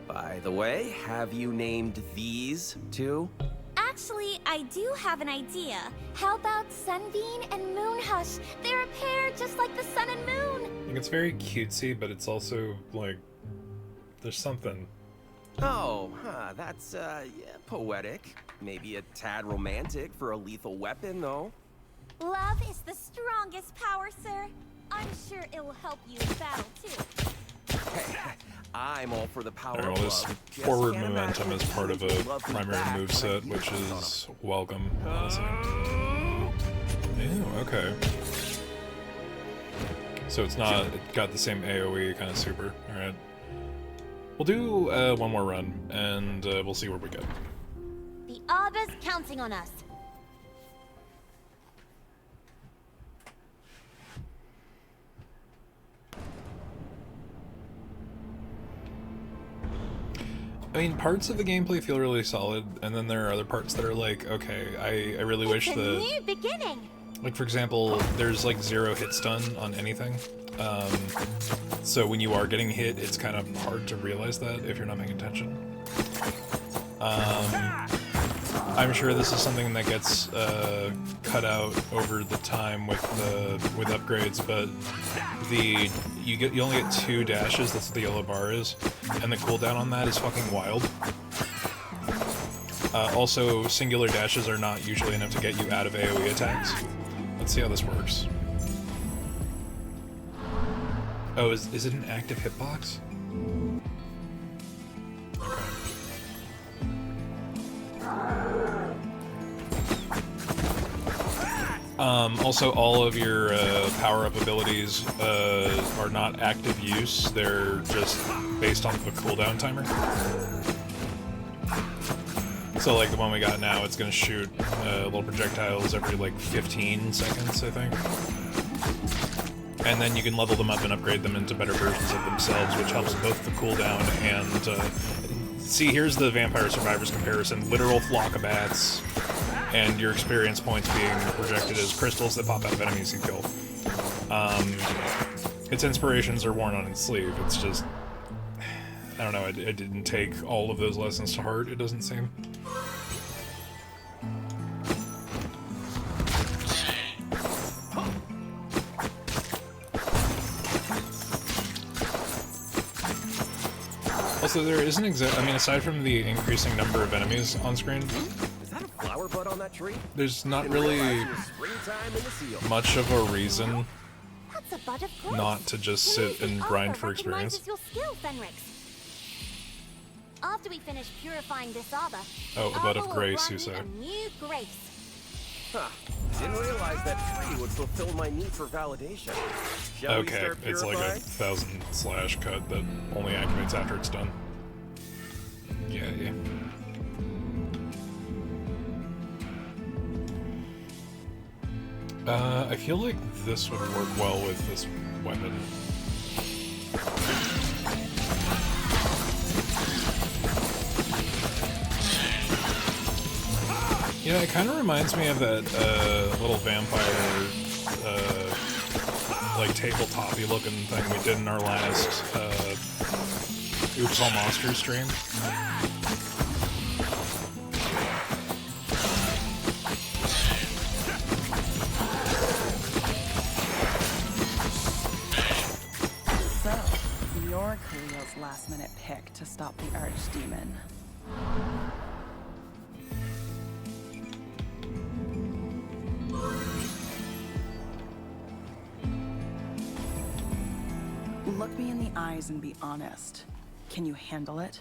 By the way, have you named these two? Actually, I do have an idea. How about Sunbeam and Moonhush? They're a pair just like the sun and moon. I think it's very cutesy, but it's also, like, there's something. Oh, that's, yeah, poetic. Maybe a tad romantic for a lethal weapon, though. Love is the strongest power, sir. I'm sure it will help you in battle, too. Hey, I I'm all for the power Alright, of well, this love. Just forward can't momentum imagine is part of a if you loved me primary back moveset, like which you did on is welcome, honestly. Ew, okay. So it's not, it got the same AoE kind of super. Alright. We'll do one more run, and we'll see where we get. The Arbor's counting on us. I mean, parts of the gameplay feel really solid, and then there are other parts that are like, okay, I really wish It's a that... new beginning. Like, for example, there's like 0 hit stun on anything. So when you are getting hit, it's kind of hard to realize that if you're not paying attention. I'm sure this is something that gets cut out over the time with upgrades, but you only get 2 dashes. That's what the yellow bar is, and the cooldown on that is fucking wild. Also, singular dashes are not usually enough to get you out of AoE attacks. Let's see how this works. Oh, is it an active hitbox? Also, all of your power-up abilities are not active use. They're just based off of a cooldown timer. So, like the one we got now, it's gonna shoot little projectiles every like 15 seconds, I think. And then you can level them up and upgrade them into better versions of themselves, which helps both the cooldown and... see, here's the Vampire Survivors comparison. Literal flock of bats, and your experience points being projected as crystals that pop out of enemies you kill. Its inspirations are worn on its sleeve. It's just... I don't know, I didn't take all of those lessons to heart, it doesn't seem. Also, there isn't I mean, aside from the increasing number of enemies on screen, Is that a flower bud on that tree? there's not really much of a reason That's a bud of grace. not to just sit and grind for experience. Your skill, Fenrix. After we finish purifying this arbor, Oh, a bud of Arbor will grace, grant you say. A new grace. Huh. Didn't realize that tree would fulfill my need for validation. Shall we Okay, start it's like a purifying? 1000/ cut that only activates after it's done. Yeah, yeah. I feel like this would work well with this weapon. Yeah, it kind of reminds me of that little vampire, like tabletop-y looking thing we did in our last Oops All Monsters stream. So, you're Khalil's last-minute pick to stop the Archdemon. Look me in the eyes and be honest. Can you handle it?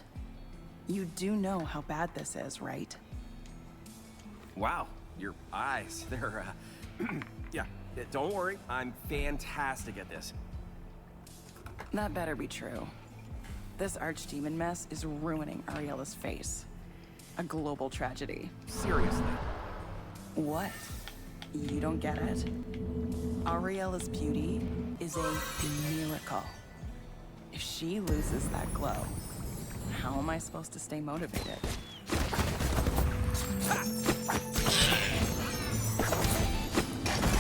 You do know how bad this is, right? Wow, your eyes, they're, yeah, don't worry, I'm fantastic at this. That better be true. This Archdemon mess is ruining Ariela's face. A global tragedy. Seriously. What? You don't get it? Ariela's beauty is a miracle. If she loses that glow, how am I supposed to stay motivated?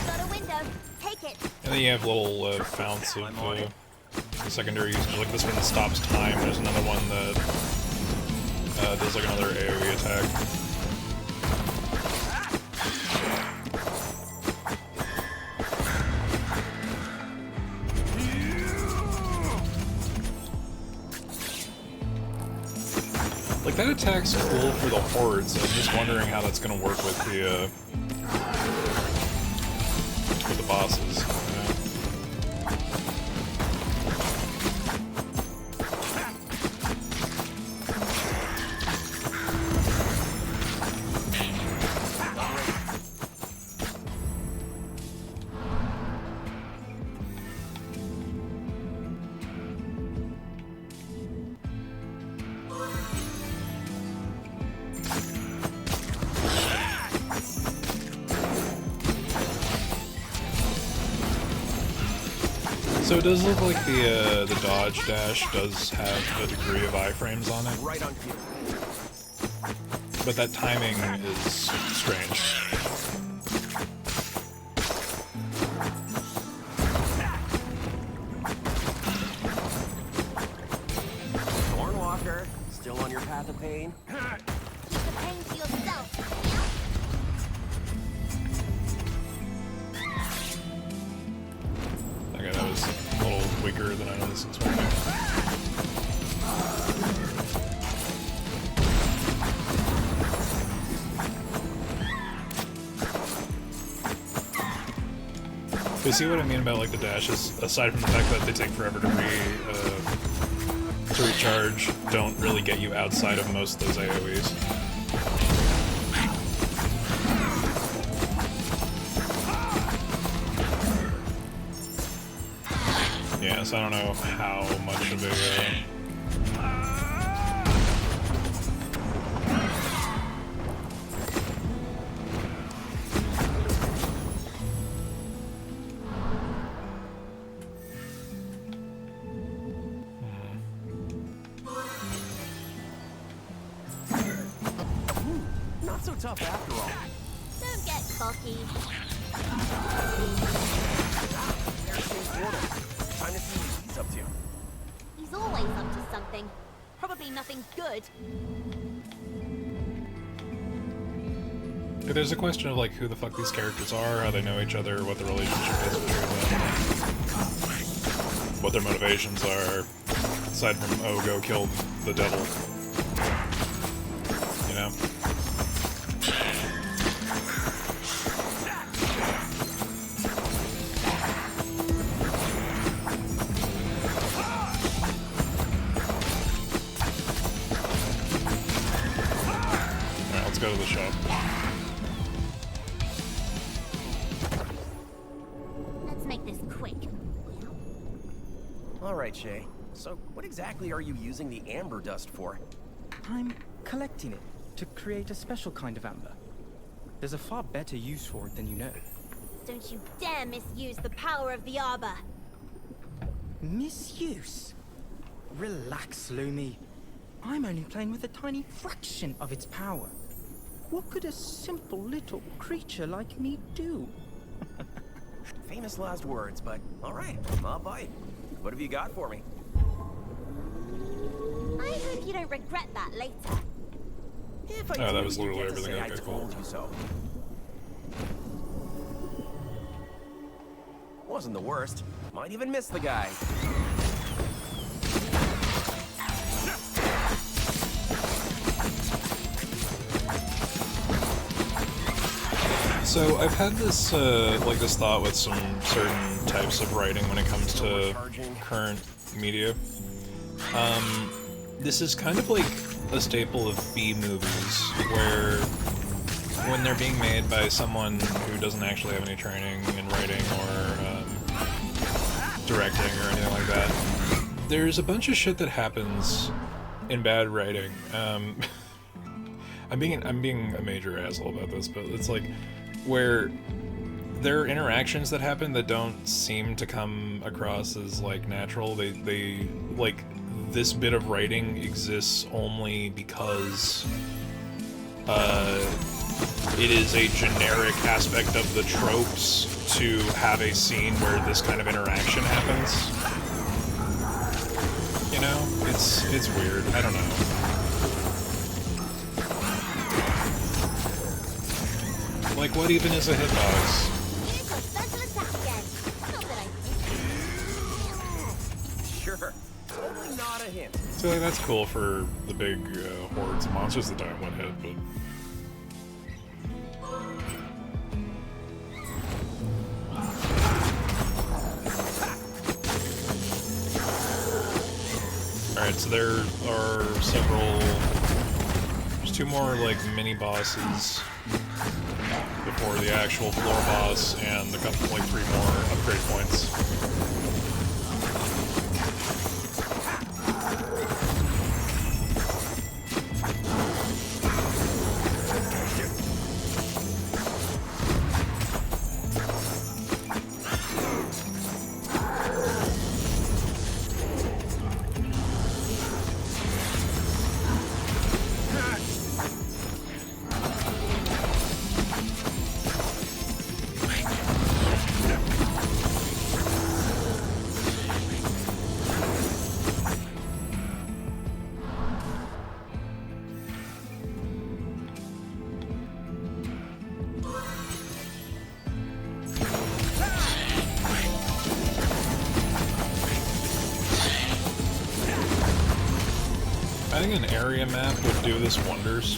Got a window. Take it. And then you have little founts of secondary usage, like this one that stops time. There's another one that does like another AoE attack. Like, that attack's cool for the hordes. I'm just wondering how that's gonna work with the bosses. You know? So it does look like the dodge dash does have a degree of iframes on it. Right on cue. But that timing is strange. Thornwalker, still on your path of pain? Keep the pain to yourself. Okay, that was a little weaker than I was expecting. You see what I mean about like the dashes? Aside from the fact that they take forever to recharge, don't really get you outside of most of those AoEs. Yeah, so I don't know how much of a Not so tough after all. Don't get cocky. There's Shane's portal. Time to see what he's up to. He's always up to something. Probably nothing good. There's a question of like who the fuck these characters are, how they know each other, what the relationship is between them, what their motivations are, aside from, oh, go kill the devil. You know? Alright, let's go to the shop. Let's make this quick. All right, Shay. So, what exactly are you using the amber dust for? I'm collecting it to create a special kind of amber. There's a far better use for it than you know. Don't you dare misuse the power of the arbor. Misuse? Relax, Lumi. I'm only playing with a tiny fraction of its power. What could a simple little creature like me do? Famous last words, but all right, I'll bite. What have you got for me? I hope you don't regret that later. If I Oh, do, that was you literally get to say everything. I Okay, cool. told you so. Wasn't the worst. Might even miss the guy. So I've had this like this thought with some certain types of writing when it comes to current media. This is kind of like a staple of B movies, where when they're being made by someone who doesn't actually have any training in writing or directing or anything like that, there's a bunch of shit that happens in bad writing. I'm being a major asshole about this, but it's like where there are interactions that happen that don't seem to come across as like natural. They like this bit of writing exists only because it is a generic aspect of the tropes to have a scene where this kind of interaction happens. You know, it's weird. I don't know. Like, what even is a hitbox? Here's your special attack again. Not that I think. Sure. Totally not a hint. So like, that's cool for the big hordes of monsters that die in one hit, but... Alright, so there are several... There's two more, like, mini-bosses before the actual floor boss, and a couple, like, 3 more upgrade points. I think an area map would do this wonders.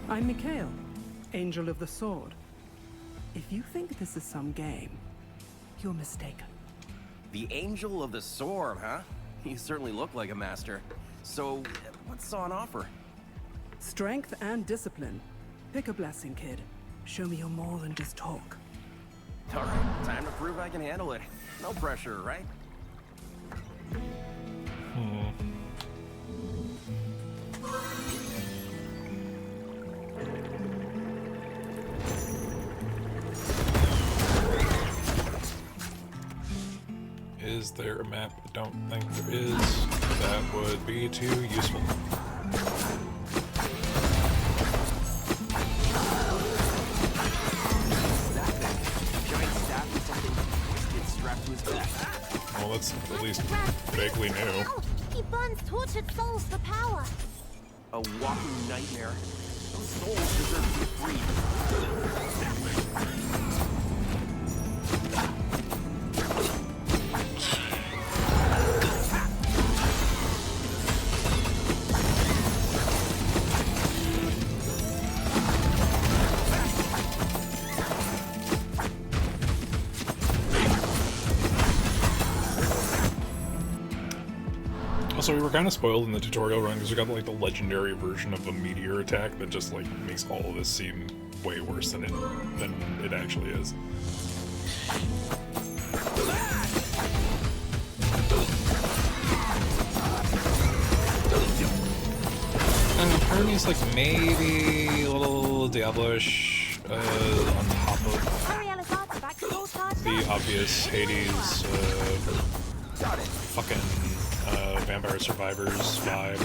I'm Mikhail, Angel of the Sword. If you think this is some game, you're mistaken. The Angel of the Sword, huh? You certainly look like a master. So, what's on offer? Strength and discipline. Pick a blessing, kid. Show me you're more than just talk. Alright, time to prove I can handle it. No pressure, right? Is there a map? I don't think there is. That would be too useful. Well, that's at least vaguely new. He burns tortured souls for power. A walking nightmare. Those souls deserve to be freed. Also, we were kind of spoiled in the tutorial run because we got like the legendary version of a meteor attack that just like makes all of this seem way worse than it actually is. And part of me is like maybe a little Diablo-ish on top of the obvious Hades fucking Vampire Survivors vibe.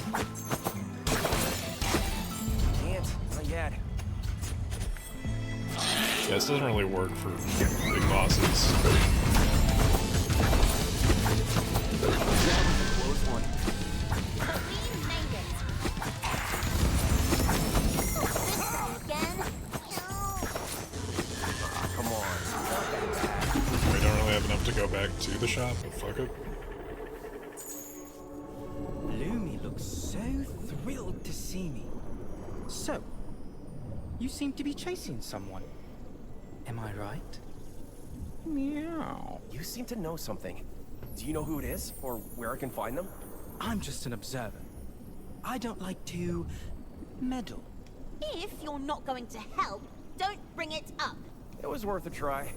Can't, not yet. Yeah, this doesn't really work for big bosses. Close one. We made it. Again? Come on. We don't really have enough to go back to the shop, but fuck it. Lumi looks so thrilled to see me. So, you seem to be chasing someone. Am I right? Meow. You seem to know something. Do you know who it is, or where I can find them? I'm just an observer. I don't like to meddle. If you're not going to help, don't bring it up. It was worth a try.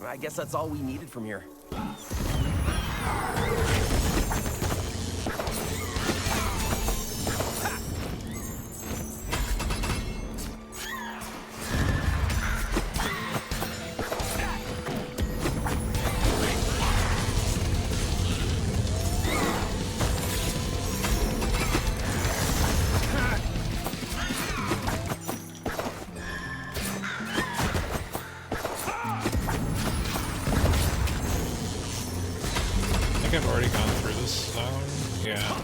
I guess that's all we needed from here. I think I've already gone through this zone. Yeah.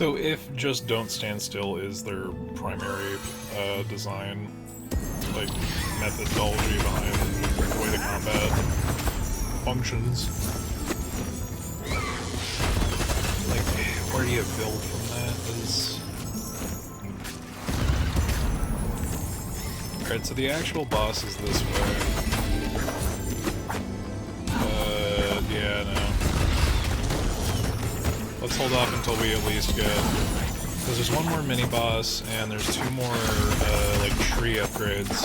So if just don't stand still is their primary design, like methodology behind the way the combat functions, like where do you build from that is... Alright, so the actual boss is this way. Yeah, no. Let's hold off until we at least get... Because there's one more mini-boss, and there's 2 more, like, tree upgrades.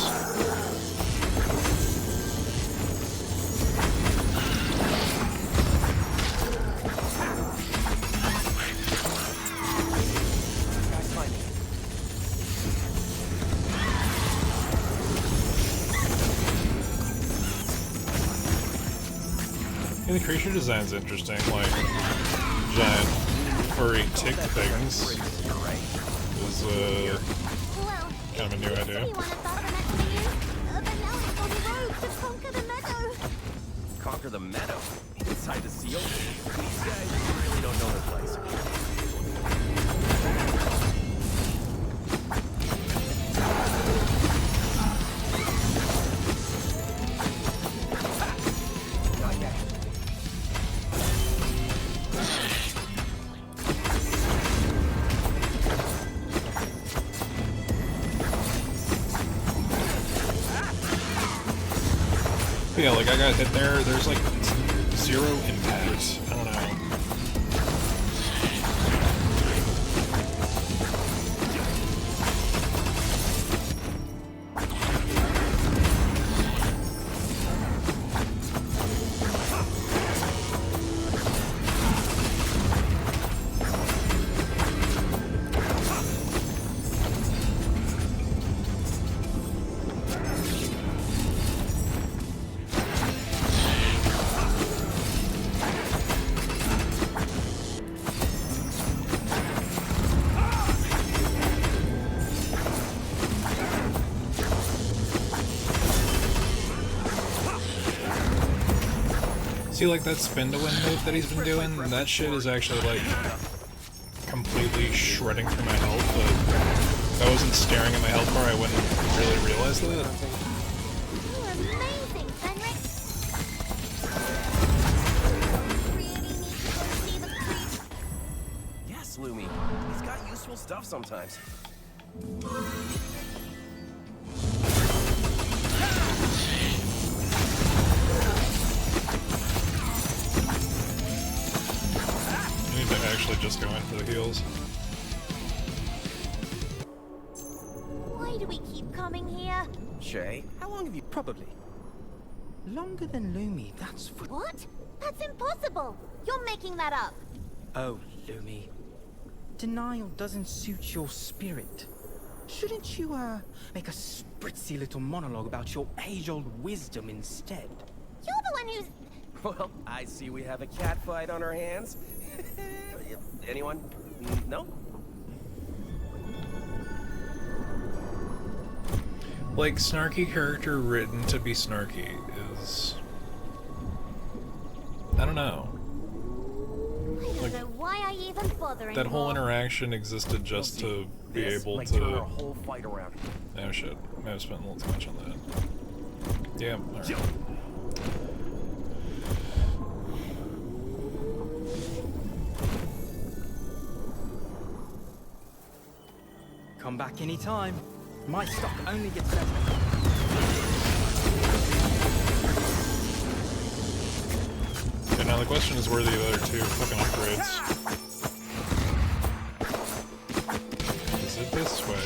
Yeah, the creature design's interesting, like... giant furry tick things is kind of a new idea. Conquer the meadow? Inside the seal? These guys really don't know their place. Yeah, like I got hit there, there's like 0 impact. I don't know. See, like, that spin-to-win move that he's been doing? That shit is actually, like, completely shredding through my health, but if I wasn't staring at my health bar, I wouldn't really realize that. Amazing, Fenric! Really need to go see the priest. Yes, Lumi. He's got useful stuff sometimes. Actually just go in for the heals. Why do we keep coming here? Shay, how long have you... Probably. Longer than Lumi, that's for... What? That's impossible! You're making that up! Oh, Lumi. Denial doesn't suit your spirit. Shouldn't you, make a spritzy little monologue about your age-old wisdom instead? You're the one who's... Well, I see we have a cat fight on our hands. Anyone? No? Like, snarky character written to be snarky is... I don't know. I don't know why I even bother that whole anymore. interaction existed just to be able might to... turn our whole fight around. Oh shit, I have spent a little too much on that. Yeah, alright. Come back anytime. My stock only gets better. Okay, now the question is where are the other 2 fucking upgrades? Is it this way?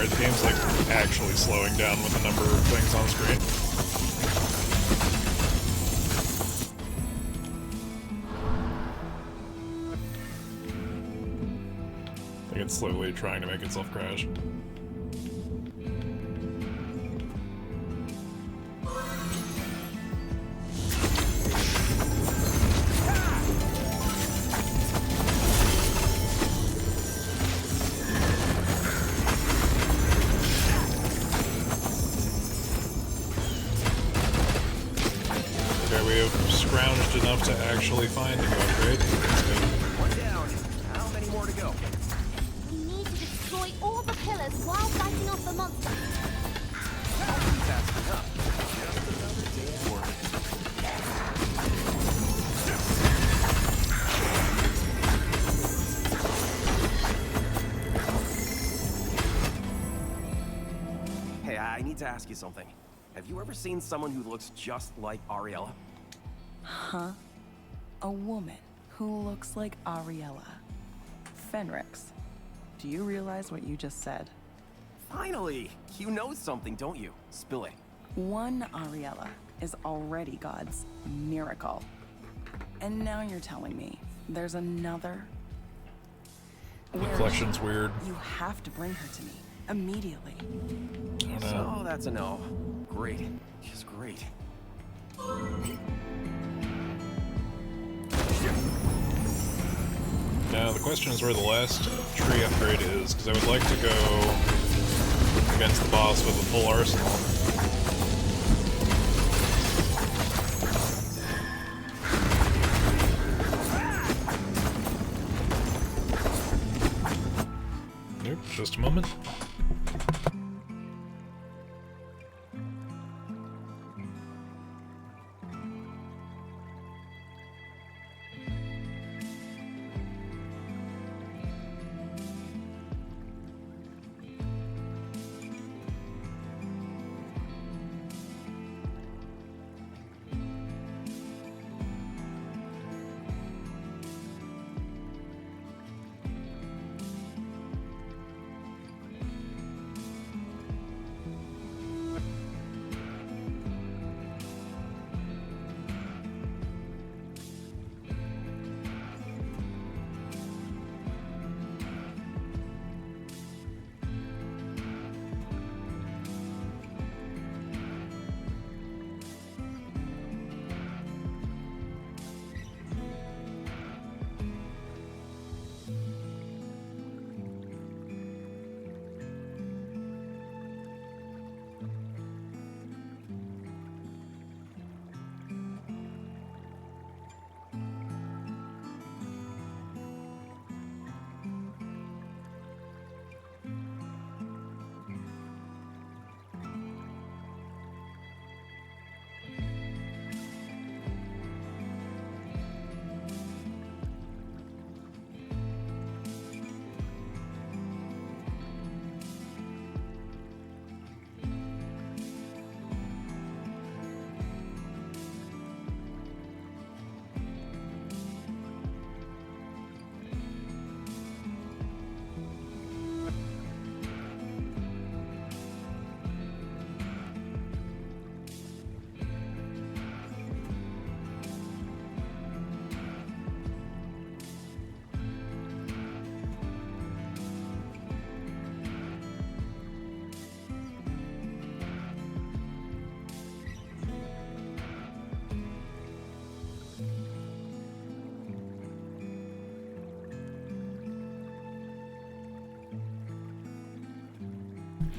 Sorry, the game's like actually slowing down with the number of things on screen. I think it's slowly trying to make itself crash. Scrounged enough to actually find a new upgrade. One down. How many more to go? We need to destroy all the pillars while fighting off the monster. Multitasking up. Just another day at work. Hey, I need to ask you something. Have you ever seen someone who looks just like Ariella? Huh? A woman who looks like Ariella. Fenrix, do you realize what you just said? Finally! You know something, don't you? Spill it. One Ariella is already God's miracle. And now you're telling me there's another? The collection's weird. You have to bring her to me immediately. I don't know. So that's a no. Great. Just great. Now the question is where the last tree upgrade is, because I would like to go against the boss with a full arsenal. Nope, just a moment.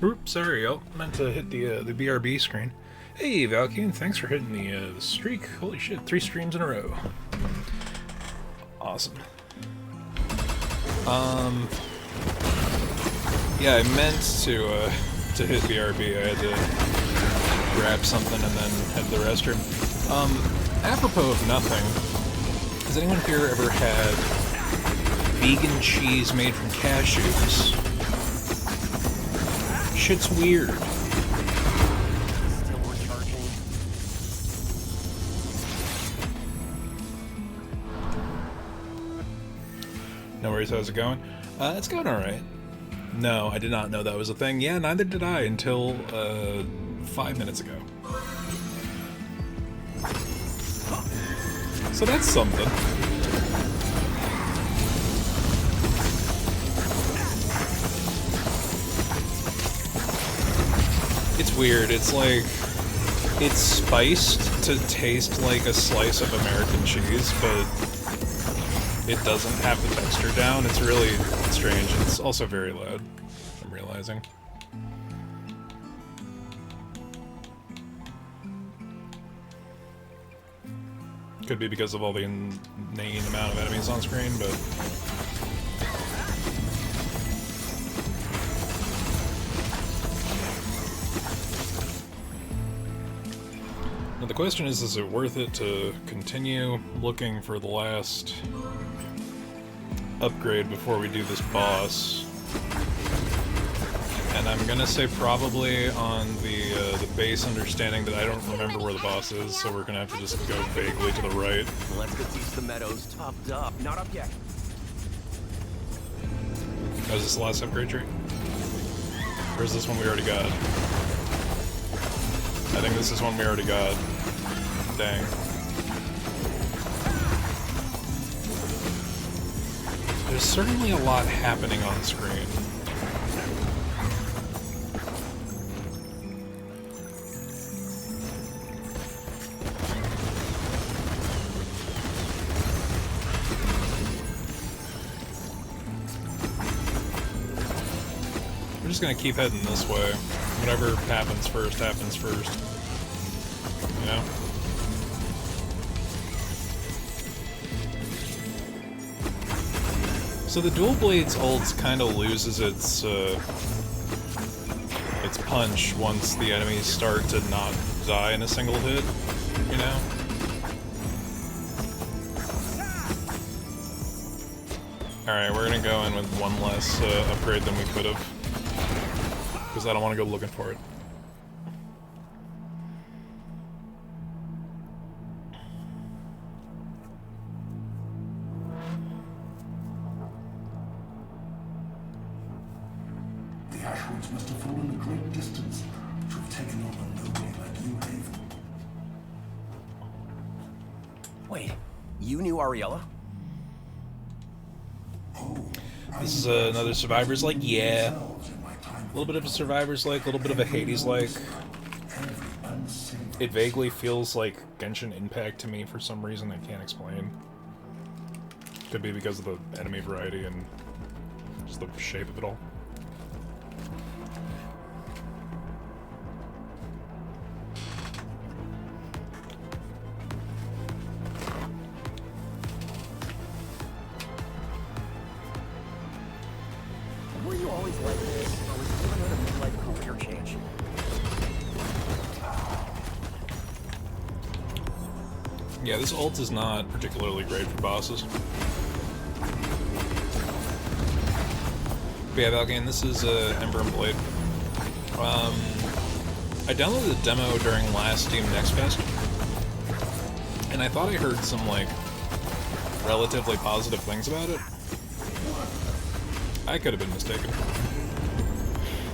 Oops, sorry, I meant to hit the BRB screen. Hey, Valkyne, thanks for hitting the streak. Holy shit, 3 streams in a row. Awesome. Yeah, I meant to hit BRB. I had to grab something and then head to the restroom. Apropos of nothing, has anyone here ever had vegan cheese made from cashews? Shit's weird. Still recharging. No worries, how's it going? It's going alright. No, I did not know that was a thing. Yeah, neither did I until 5 minutes ago. So that's something. It's weird. It's like it's spiced to taste like a slice of American cheese, but it doesn't have the texture down. It's really strange. It's also very loud, I'm realizing. Could be because of all the inane amount of enemies on screen, but... Now the question is it worth it to continue looking for the last upgrade before we do this boss? And I'm gonna say probably on the base understanding that I don't remember where the boss is, so we're gonna have to just go vaguely to the right. Let's get these the meadows topped up. Not up yet. Oh, is this the last upgrade tree? Or is this one we already got? I think this is one we already got. Dang. There's certainly a lot happening on screen. We're just gonna keep heading this way. Whatever happens first, you know? So the dual blades ult kind of loses its punch once the enemies start to not die in a single hit, you know? Alright, we're gonna go in with one less upgrade than we could have. Because I don't want to go looking for it. The Ashwoods must have fallen a great distance to have taken on a nobody like you, Haven. Wait, you knew Ariella? This is another Survivors-like? Yeah. A little bit of a Survivors-like, a little bit of a Hades-like. It vaguely feels like Genshin Impact to me for some reason I can't explain. Could be because of the enemy variety and just the shape of it all. Were you always like this, or was you giving it a midlife career change? Yeah, this ult is not particularly great for bosses. But yeah, Valgain, this is Ember and Blade. I downloaded the demo during last Steam Next Fest, and I thought I heard some, like, relatively positive things about it. I could have been mistaken.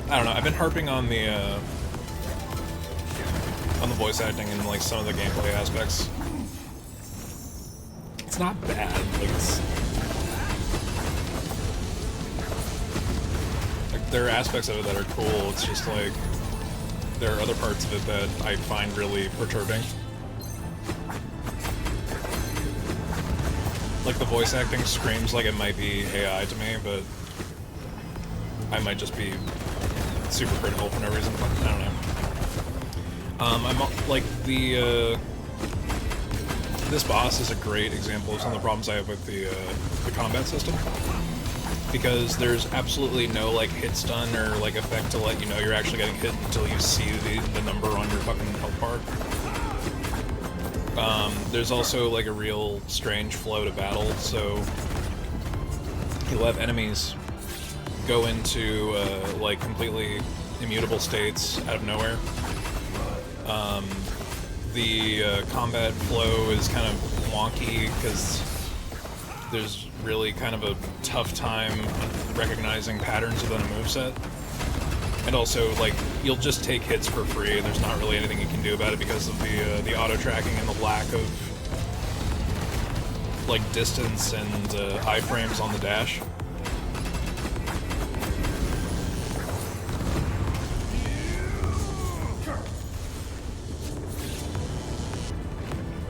I don't know, I've been harping on the voice acting and, like, some of the gameplay aspects. It's not bad, like, there are aspects of it that are cool, it's just, like, there are other parts of it that I find really perturbing. Like, the voice acting screams like it might be AI to me, but I might just be super critical for no reason. I don't know. I'm like this boss is a great example of some of the problems I have with the combat system, because there's absolutely no like hit stun or like effect to let you know you're actually getting hit until you see the number on your fucking health bar. There's also like a real strange flow to battle, so you'll have enemies go into like completely immutable states out of nowhere. The combat flow is kind of wonky because there's really kind of a tough time recognizing patterns within a moveset. And also, like, you'll just take hits for free, and there's not really anything you can do about it because of the auto-tracking and the lack of, like, distance and iframes on the dash.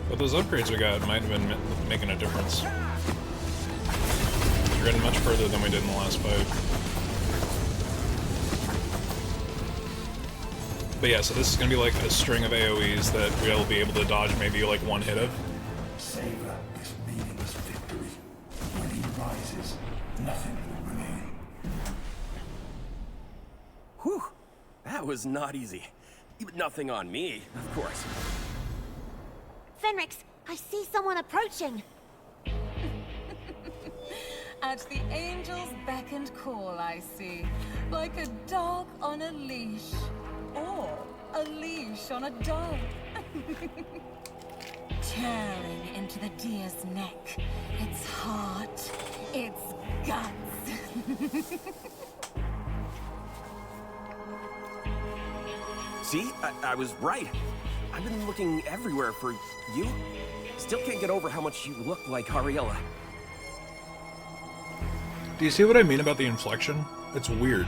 But those upgrades we got might have been making a difference. We're getting much further than we did in the last fight. But yeah, so this is going to be like a string of AoEs that we'll be able to dodge maybe like one hit of. Savor this meaningless victory. When he rises, nothing will remain. Whew, that was not easy. Nothing on me, of course. Fenrix, I see someone approaching. At the angel's beck and call, I see. Like a dog on a leash. Or a leash on a dog. Tearing into the deer's neck. Its heart. Its guts. See? I was right. I've been looking everywhere for you. Still can't get over how much you look like Ariella. Do you see what I mean about the inflection? It's weird.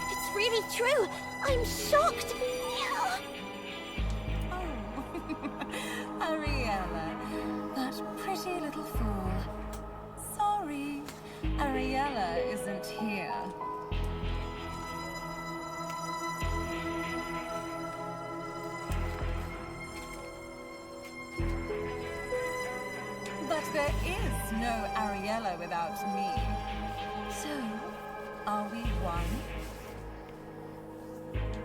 It's really true. I'm shocked. Oh, Ariella, that pretty little fool. Sorry, Ariella isn't here. But there is no Ariella without me. So, are we one?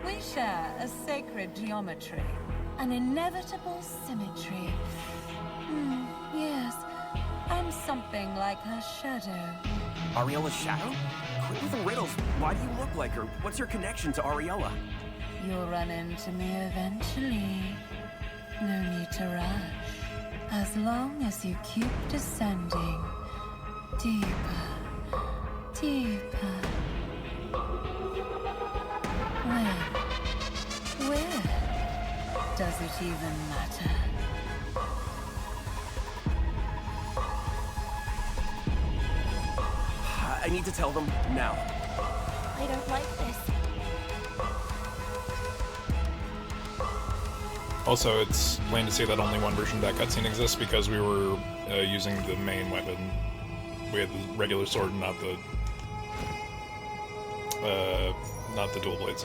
We share a sacred geometry, an inevitable symmetry. Yes, I'm something like her shadow. Ariella's shadow? Quit with the riddles. Why do you look like her? What's your connection to Ariella? You'll run into me eventually. No need to rush. As long as you keep descending. Deeper. Deeper. Where does it even matter? I need to tell them now. I don't like this. Also, it's plain to see that only one version of that cutscene exists because we were using the main weapon. We had the regular sword and not the dual blades.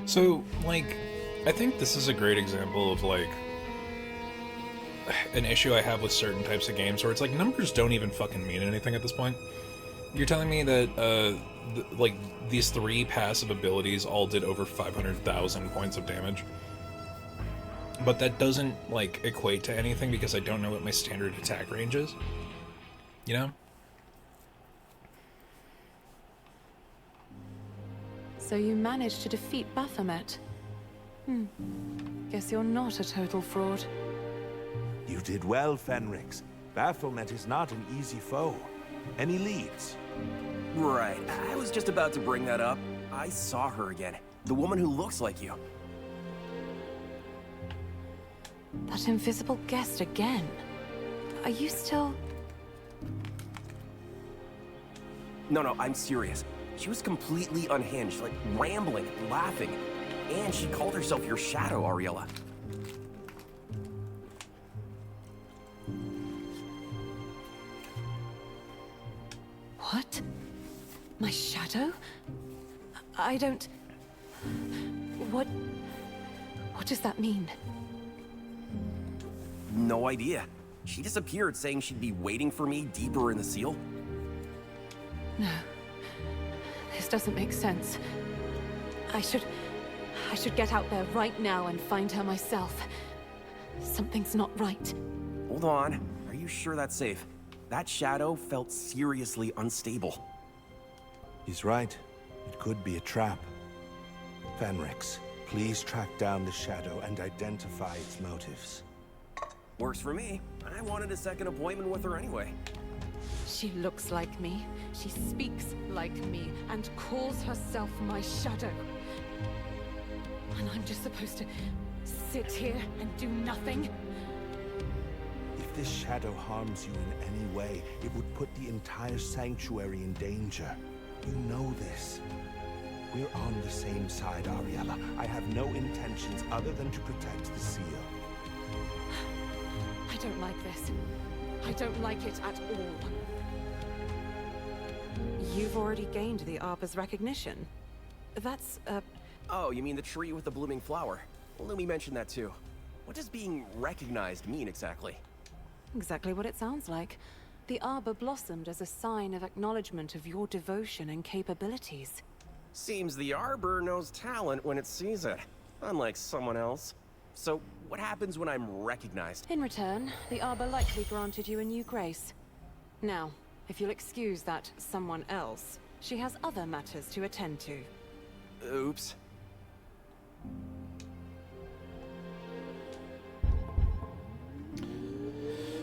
So, like, I think this is a great example of, like, an issue I have with certain types of games where it's like, numbers don't even fucking mean anything at this point. You're telling me that, like, these 3 passive abilities all did over 500,000 points of damage. But that doesn't, like, equate to anything because I don't know what my standard attack range is. You know? So you managed to defeat Baphomet. Guess you're not a total fraud. You did well, Fenrix. Baphomet is not an easy foe. Any leads? Right. I was just about to bring that up. I saw her again. The woman who looks like you. That invisible guest again. Are you still... No, I'm serious. She was completely unhinged, like rambling, laughing. And she called herself your shadow, Ariella. What? My shadow? I don't... What does that mean? No idea. She disappeared saying she'd be waiting for me deeper in the seal. No. This doesn't make sense. I should get out there right now and find her myself. Something's not right. Hold on. Are you sure that's safe? That shadow felt seriously unstable. He's right. It could be a trap. Fenrix, please track down the shadow and identify its motives. Works for me. I wanted a second appointment with her anyway. She looks like me, she speaks like me, and calls herself my shadow. And I'm just supposed to sit here and do nothing? If this shadow harms you in any way, it would put the entire sanctuary in danger. You know this. We're on the same side, Ariella. I have no intentions other than to protect the seal. I don't like this. I don't like it at all. You've already gained the Arbor's recognition. That's, Oh, you mean the tree with the blooming flower? Well, let me mention that too. What does being recognized mean exactly? exactly what it sounds like. The Arbor blossomed as a sign of acknowledgement of your devotion and capabilities. Seems the Arbor knows talent when it sees it, unlike someone else. So, what happens when I'm recognized? In return, the Arbor likely granted you a new grace. Now, if you'll excuse that someone else, she has other matters to attend to. Oops.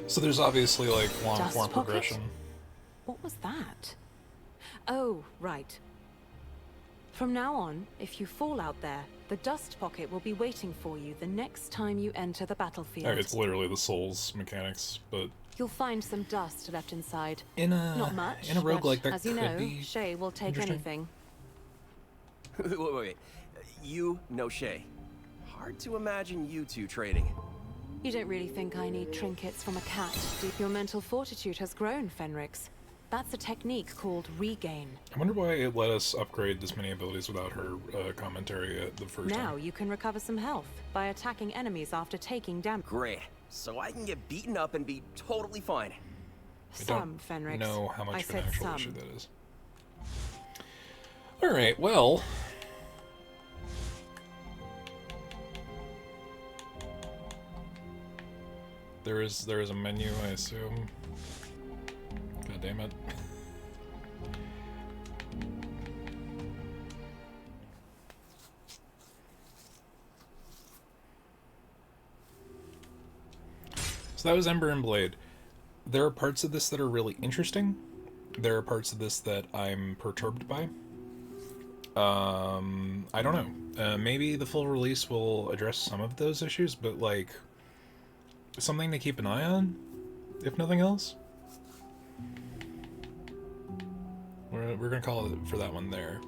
So there's obviously, like, long-form Dust pocket? progression. What was that? Oh, right. From now on, if you fall out there, the dust pocket will be waiting for you the next time you enter the battlefield. Okay, it's literally the Souls mechanics, but You'll find some dust left inside. in a Not much, in a roguelike but that as you could know, be Shay will take interesting. anything. Wait. You know Shay. Hard to imagine you two trading. You don't really think I need trinkets from a cat, do you? Your mental fortitude has grown, Fenrix. That's a technique called regain. I wonder why it let us upgrade this many abilities without her commentary at the first Now time. you can recover some health by attacking enemies after taking damage. Great. So I can get beaten up and be totally fine. I Some, don't Fenrix. know how I much of an said actual some. issue that is. Alright, well... There is a menu, I assume. God damn it. So that was Ember and Blade. There are parts of this that are really interesting. There are parts of this that I'm perturbed by. I don't know. Maybe the full release will address some of those issues, but like something to keep an eye on, if nothing else. We're gonna call it for that one there.